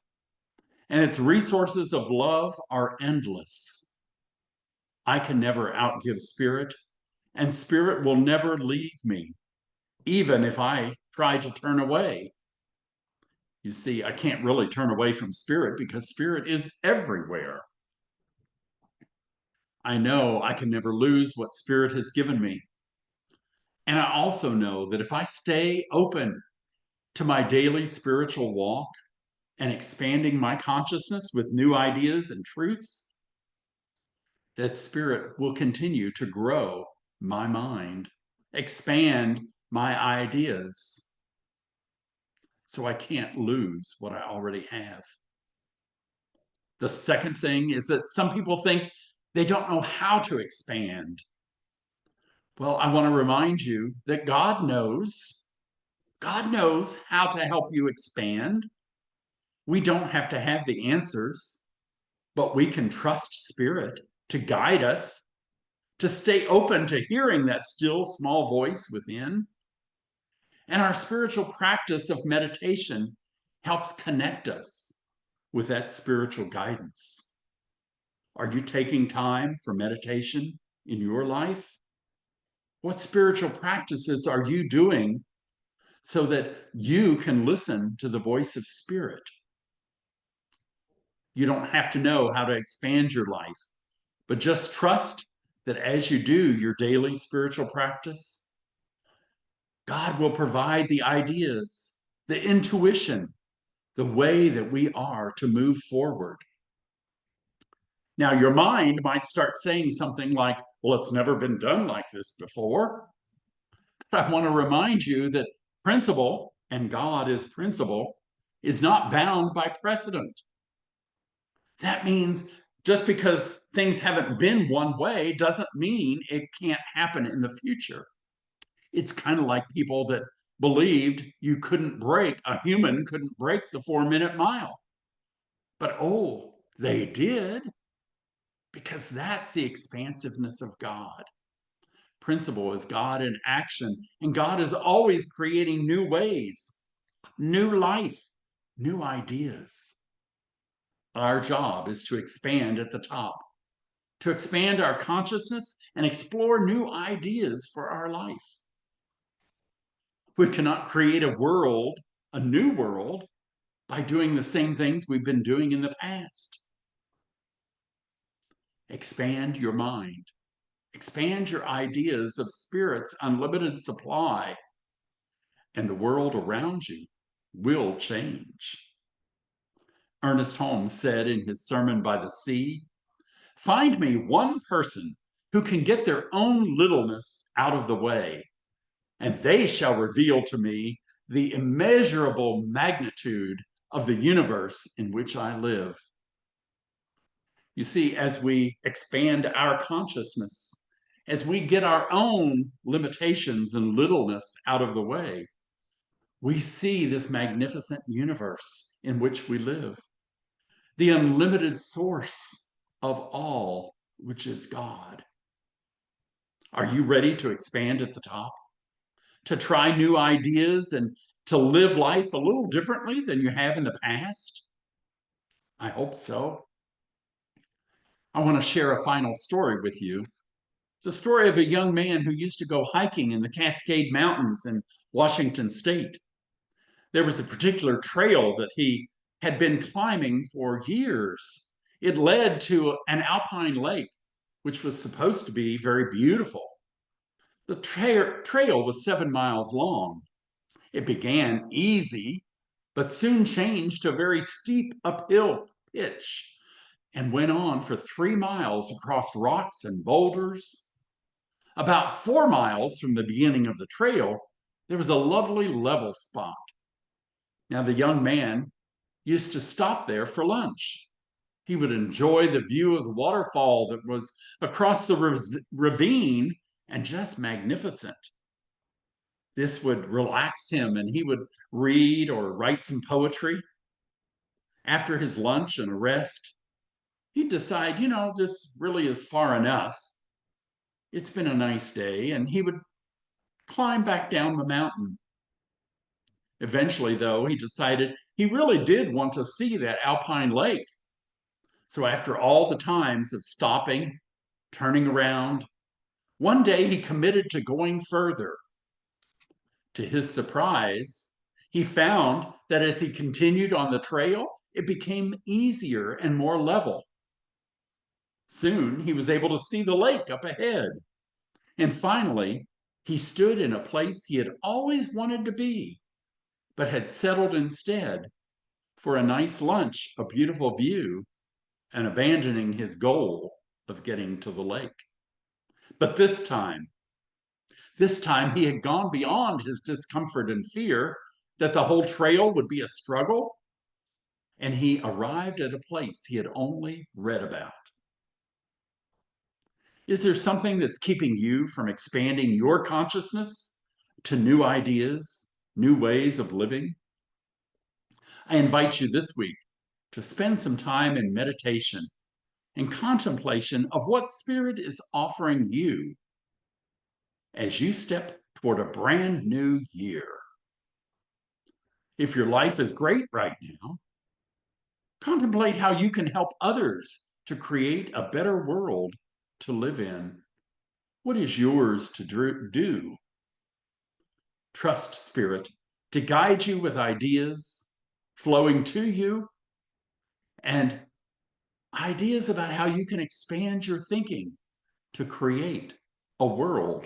and its resources of love are endless. I can never outgive Spirit, and Spirit will never leave me, even if I try to turn away. You see, I can't really turn away from Spirit because Spirit is everywhere. I know I can never lose what Spirit has given me. And I also know that if I stay open to my daily spiritual walk and expanding my consciousness with new ideas and truths, that Spirit will continue to grow my mind, expand my ideas, so I can't lose what I already have. The second thing is that some people think they don't know how to expand. Well, I want to remind you that God knows. God knows how to help you expand. We don't have to have the answers, but we can trust Spirit to guide us, to stay open to hearing that still small voice within. And our spiritual practice of meditation helps connect us with that spiritual guidance. Are you taking time for meditation in your life? What spiritual practices are you doing so that you can listen to the voice of Spirit? You don't have to know how to expand your life, but just trust that as you do your daily spiritual practice, God will provide the ideas, the intuition, the way that we are to move forward. Now, your mind might start saying something like, well, it's never been done like this before. But I want to remind you that principle, and God is principle, is not bound by precedent. That means just because things haven't been one way doesn't mean it can't happen in the future. It's kind of like people that believed a human couldn't break the 4-minute mile. But oh, they did, because that's the expansiveness of God. Principle is God in action, and God is always creating new ways, new life, new ideas. Our job is to expand at the top, to expand our consciousness and explore new ideas for our life. We cannot create a new world, by doing the same things we've been doing in the past. Expand your mind. Expand your ideas of Spirit's unlimited supply, and the world around you will change. Ernest Holmes said in his Sermon by the Sea, "Find me one person who can get their own littleness out of the way, and they shall reveal to me the immeasurable magnitude of the universe in which I live." You see, as we expand our consciousness, as we get our own limitations and littleness out of the way, we see this magnificent universe in which we live, the unlimited source of all, which is God. Are you ready to expand at the top, to try new ideas and to live life a little differently than you have in the past? I hope so. I want to share a final story with you. It's a story of a young man who used to go hiking in the Cascade Mountains in Washington State. There was a particular trail that he had been climbing for years. It led to an alpine lake, which was supposed to be very beautiful. The trail was 7 miles long. It began easy, but soon changed to a very steep uphill pitch and went on for 3 miles across rocks and boulders. About 4 miles from the beginning of the trail, there was a lovely level spot. Now, the young man used to stop there for lunch. He would enjoy the view of the waterfall that was across the ravine and just magnificent. This would relax him, and he would read or write some poetry. After his lunch and a rest, he'd decide, this really is far enough. It's been a nice day, and he would climb back down the mountain. Eventually, though, he decided he really did want to see that alpine lake. So after all the times of stopping, turning around, one day he committed to going further. To his surprise, he found that as he continued on the trail, it became easier and more level. Soon he was able to see the lake up ahead. And finally, he stood in a place he had always wanted to be, but had settled instead for a nice lunch, a beautiful view, and abandoning his goal of getting to the lake. But this time he had gone beyond his discomfort and fear that the whole trail would be a struggle, and he arrived at a place he had only read about. Is there something that's keeping you from expanding your consciousness to new ideas, new ways of living? I invite you this week to spend some time in meditation and contemplation of what Spirit is offering you as you step toward a brand new year. If your life is great right now, contemplate how you can help others to create a better world to live in. What is yours to do? Trust Spirit to guide you with ideas flowing to you and ideas about how you can expand your thinking to create a world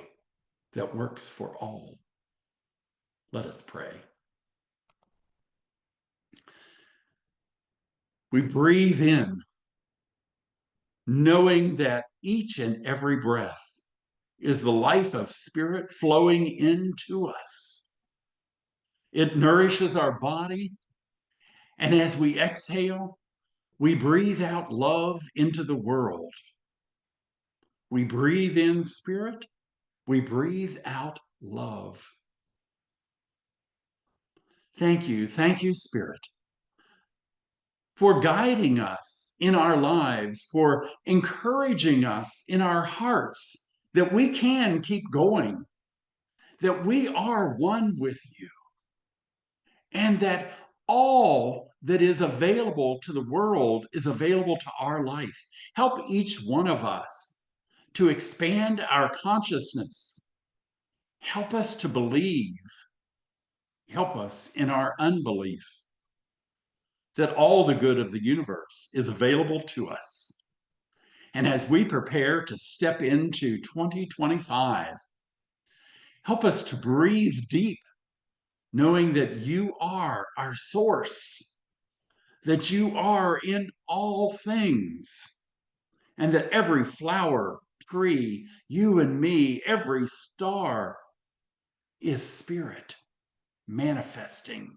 that works for all. Let us pray. We breathe in, knowing that each and every breath is the life of Spirit flowing into us. It nourishes our body, and as we exhale, we breathe out love into the world. We breathe in Spirit, we breathe out love. Thank you, Spirit, for guiding us in our lives, for encouraging us in our hearts that we can keep going, that we are one with you, and that all that is available to the world is available to our life. Help each one of us to expand our consciousness. Help us to believe. Help us in our unbelief that all the good of the universe is available to us. And as we prepare to step into 2025, help us to breathe deep, knowing that you are our source, that you are in all things, and that every flower, tree, you and me, every star is spirit manifesting.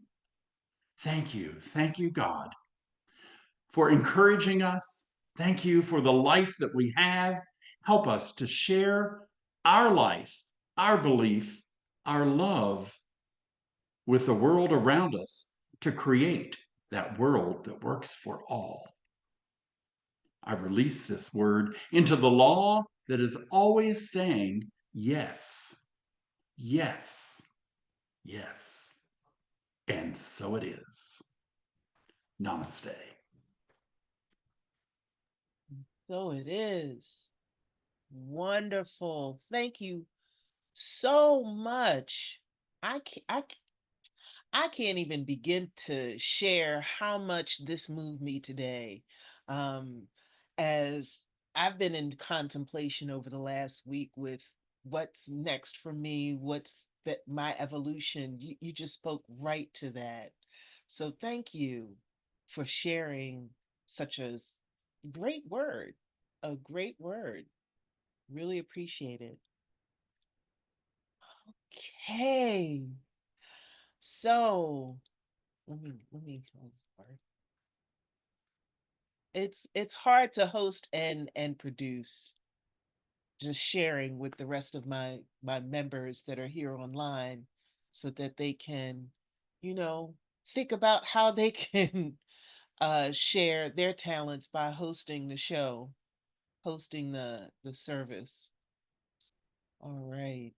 Thank you, God, for encouraging us. Thank you for the life that we have. Help us to share our life, our belief, our love with the world around us to create that world that works for all. I release this word into the law that is always saying yes, yes, yes. And so it is. Namaste. So it is. Wonderful. Thank you so much. I can't, I can't even begin to share how much this moved me today. Um, as I've been in contemplation over the last week with what's next for me, what's that my evolution. You just spoke right to that. So thank you for sharing such a great word, a great word. Really appreciate it. Okay. So let me it's hard to host and produce, just sharing with the rest of my members that are here online so that they can, you know, think about how they can share their talents by hosting the show, hosting the service. All right.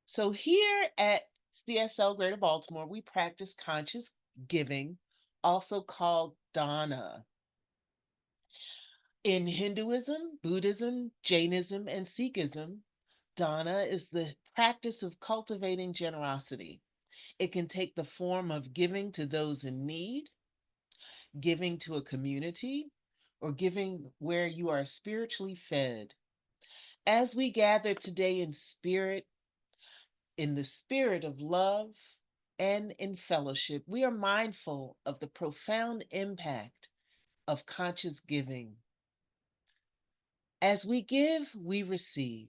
So here at CSL Greater Baltimore, we practice conscious giving, also called dana. In Hinduism, Buddhism, Jainism, and Sikhism, dana is the practice of cultivating generosity. It can take the form of giving to those in need, giving to a community, or giving where you are spiritually fed. As we gather today in the spirit of love and in fellowship, we are mindful of the profound impact of conscious giving. As we give, we receive.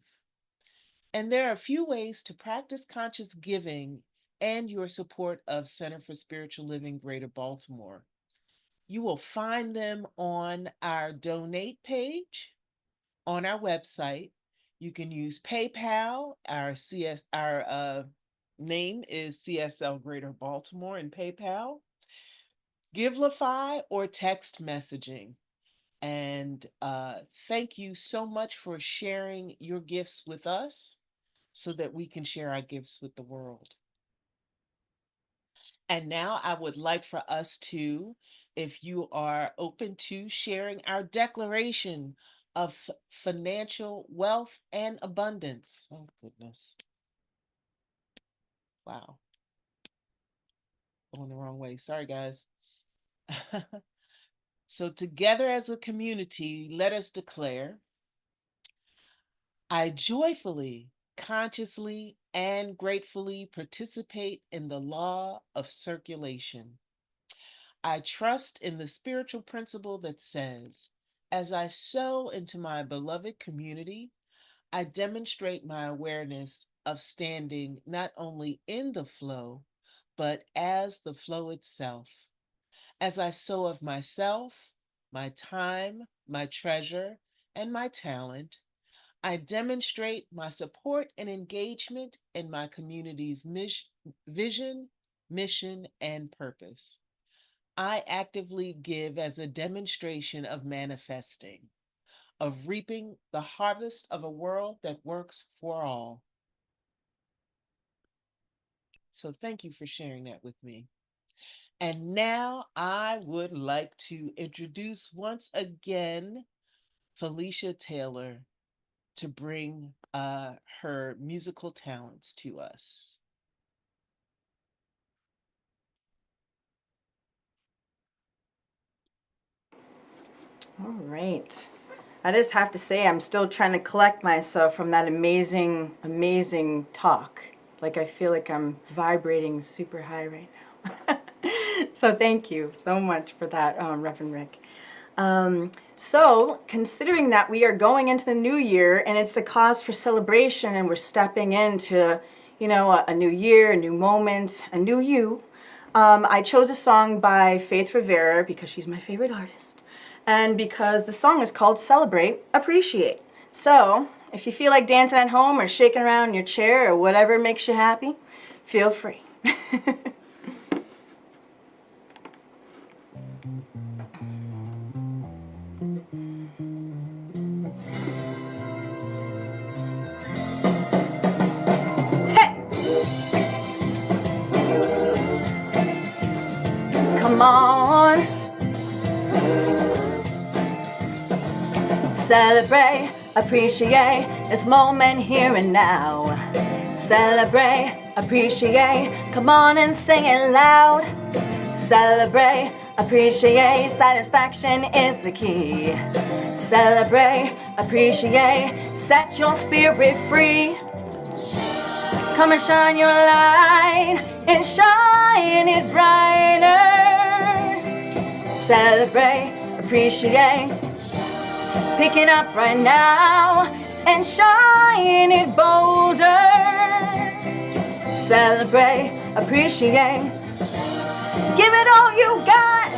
And there are a few ways to practice conscious giving and your support of Center for Spiritual Living Greater Baltimore. You will find them on our donate page on our website. You can use PayPal. Our name is CSL Greater Baltimore in PayPal, Givelify, or text messaging. And thank you so much for sharing your gifts with us so that we can share our gifts with the world. And now I would like for us to, if you are open to sharing our declaration of financial wealth and abundance. Oh, goodness. Wow. Going the wrong way. Sorry, guys. So, together as a community, let us declare I joyfully, consciously, and gratefully participate in the law of circulation. I trust in the spiritual principle that says, as I sow into my beloved community, I demonstrate my awareness of standing not only in the flow, but as the flow itself. As I sow of myself, my time, my treasure, and my talent, I demonstrate my support and engagement in my community's vision, mission, and purpose. I actively give as a demonstration of manifesting, of reaping the harvest of a world that works for all. So thank you for sharing that with me. And now I would like to introduce once again Felicia Taylor to bring her musical talents to us. All right. I just have to say, I'm still trying to collect myself from that amazing, amazing talk. Like, I feel like I'm vibrating super high right now. So thank you so much for that, Reverend Rick. So, considering that we are going into the new year and it's a cause for celebration and we're stepping into, you know, a new year, a new moment, a new you, I chose a song by Faith Rivera because she's my favorite artist. And because the song is called Celebrate, Appreciate. So, if you feel like dancing at home or shaking around in your chair or whatever makes you happy, feel free. Hey! Come on. Celebrate, appreciate this moment here and now. Celebrate, appreciate, come on and sing it loud. Celebrate, appreciate, satisfaction is the key. Celebrate, appreciate, set your spirit free. Come and shine your light and shine it brighter. Celebrate, appreciate, pick it up right now and shine it bolder. Celebrate, appreciate, give it all you got,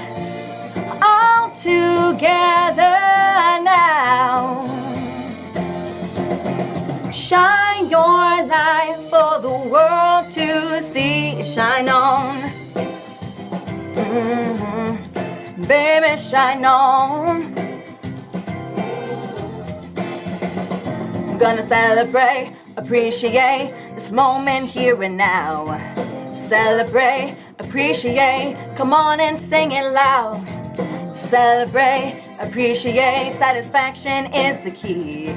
all together now. Shine your light for the world to see. Shine on, baby, shine on. Gonna celebrate, appreciate this moment here and now. Celebrate, appreciate, come on and sing it loud. Celebrate, appreciate, satisfaction is the key.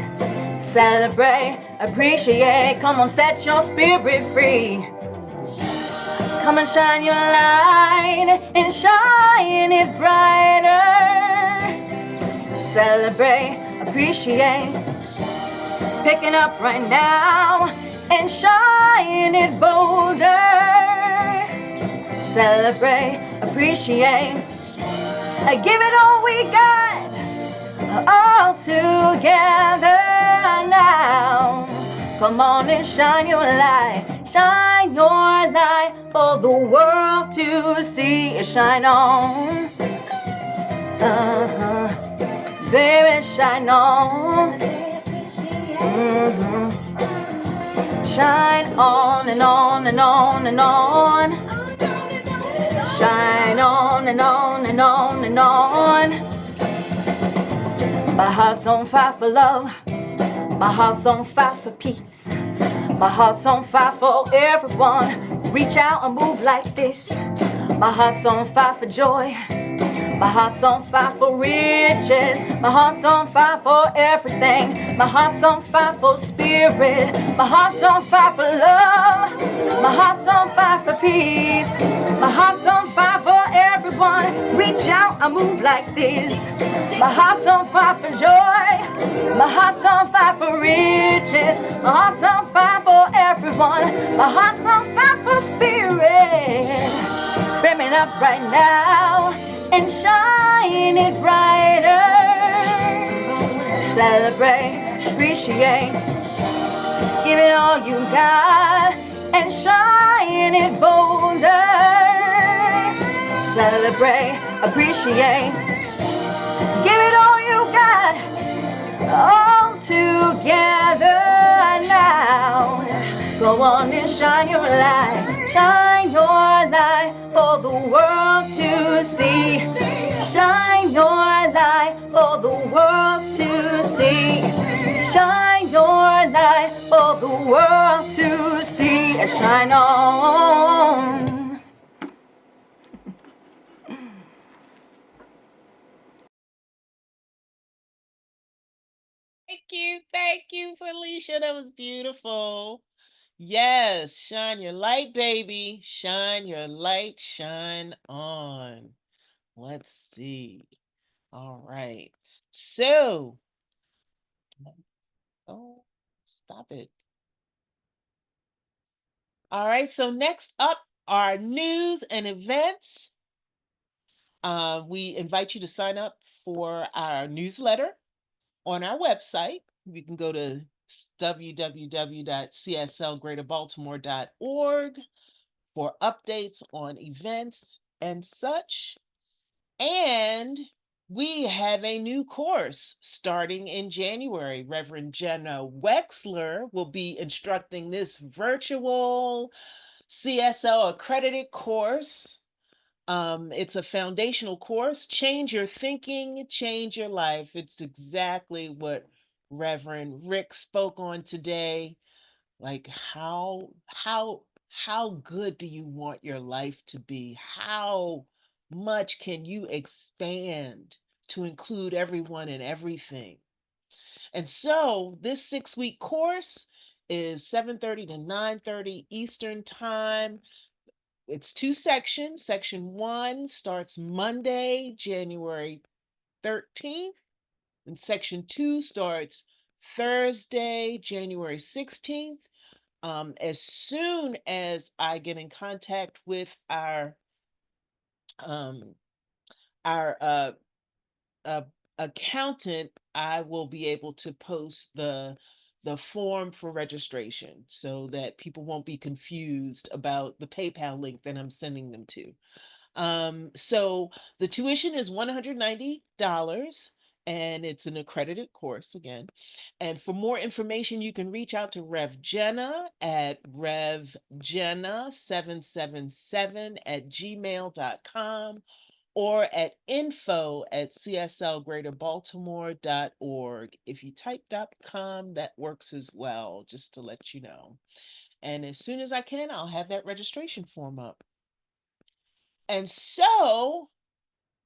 Celebrate, appreciate, come on, set your spirit free. Come and shine your light and shine it brighter. Celebrate, appreciate, pick it up right now and shine it bolder. Celebrate, appreciate, give it all we got, all together now. Come on and shine your light for the world to see. Shine on, baby, shine on. Shine on and on and on and on. Shine on and on and on and on. My heart's on fire for love. My heart's on fire for peace. My heart's on fire for everyone. Reach out and move like this. My heart's on fire for joy. My heart's on fire for riches. My heart's on fire for everything. My heart's on fire for spirit. My heart's on fire for love. My heart's on fire for peace. My heart's on fire for everyone. Reach out and move like this. My heart's on fire for joy. My heart's on fire for riches. My heart's on fire for everyone. My heart's on fire for spirit. Bring it up right now and shine it brighter. Celebrate, appreciate, give it all you got and shine it bolder. Celebrate, appreciate, give it all you got, all together now. Go on and shine your light for the world to see. world to see it shine on. Thank you, Felicia. That was beautiful. Yes, shine your light, baby. Shine your light, shine on. Let's see. All right. So, oh, stop it. All right. So, next up are news and events. We invite you to sign up for our newsletter on our website. You can go to www.cslgreaterbaltimore.org for updates on events and such. And we have a new course starting in January. Reverend Jenna Wexler will be instructing this virtual CSL accredited course. It's a foundational course. Change your thinking, change your life. It's exactly what Reverend Rick spoke on today. Like how good do you want your life to be? How much can you expand to include everyone and everything? And so this 6-week course is 7:30 to 9:30 Eastern Time. It's 2 sections. Section 1 starts Monday, January 13th, and section 2 starts Thursday, January 16th. As soon as I get in contact with um, our uh, accountant, I will be able to post the form for registration so that people won't be confused about the PayPal link that I'm sending them to. So the tuition is $190 and it's an accredited course again. And for more information, you can reach out to Rev Jenna at revjenna777@gmail.com or at info@cslgreaterbaltimore.org. If you type .com, that works as well, just to let you know. And as soon as I can, I'll have that registration form up. And so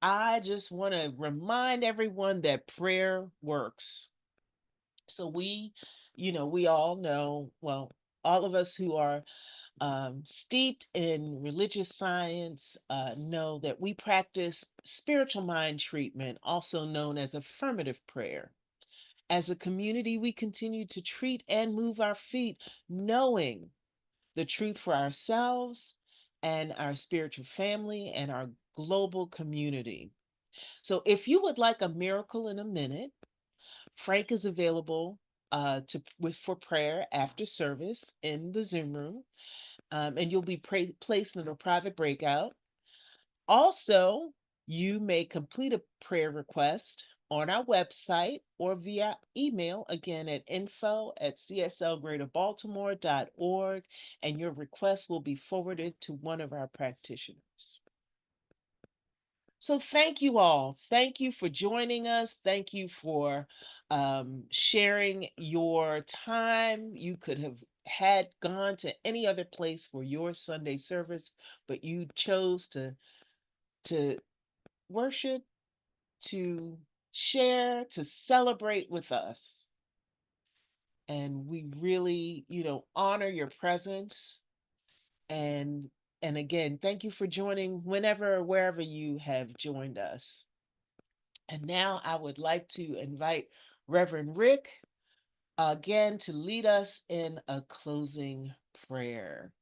I just want to remind everyone that prayer works. So we all know, well, all of us who are steeped in religious science know that we practice spiritual mind treatment, also known as affirmative prayer. As a community, we continue to treat and move our feet, knowing the truth for ourselves and our spiritual family and our global community. So if you would like a miracle in a minute, Frank is available for prayer after service in the Zoom room, and you'll be placed in a private breakout. Also, you may complete a prayer request on our website or via email, again at info@cslgreaterbaltimore.org, and your request will be forwarded to one of our practitioners. So thank you all. Thank you for joining us. Thank you for sharing your time. You could have had gone to any other place for your Sunday service, but you chose to worship, to share, to celebrate with us. And we really, honor your presence. And again, thank you for joining whenever or wherever you have joined us. And now I would like to invite Reverend Rick again to lead us in a closing prayer.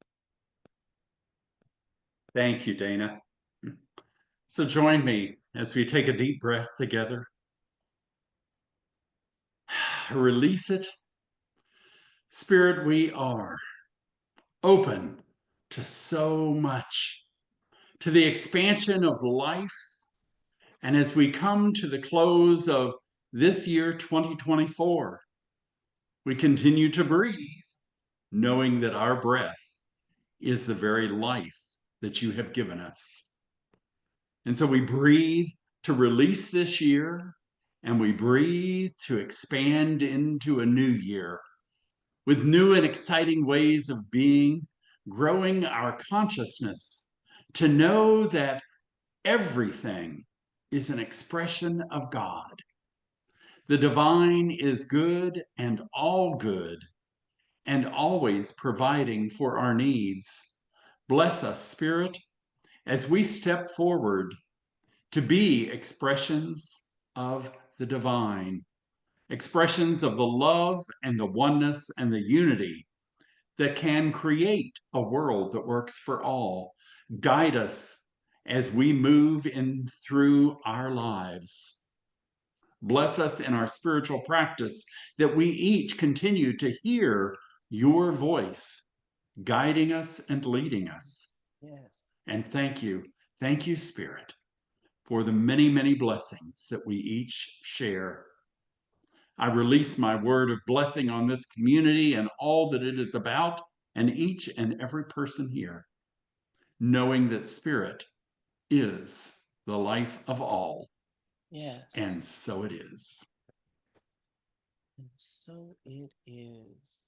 Thank you, Dana. So join me as we take a deep breath together. Release it. Spirit, we are open to so much, to the expansion of life. And as we come to the close of this year, 2024, we continue to breathe, knowing that our breath is the very life that you have given us. And so we breathe to release this year, and we breathe to expand into a new year with new and exciting ways of being, growing our consciousness to know that everything is an expression of God. The divine is good and all good, and always providing for our needs. Bless us, Spirit, as we step forward to be expressions of the divine, expressions of the love and the oneness and the unity that can create a world that works for all. Guide us as we move in through our lives. Bless us in our spiritual practice, that we each continue to hear your voice, guiding us and leading us. Yes. And thank you, Spirit, for the many, many blessings that we each share. I release my word of blessing on this community and all that it is about, and each and every person here, knowing that Spirit is the life of all. Yes. And so it is. And so it is.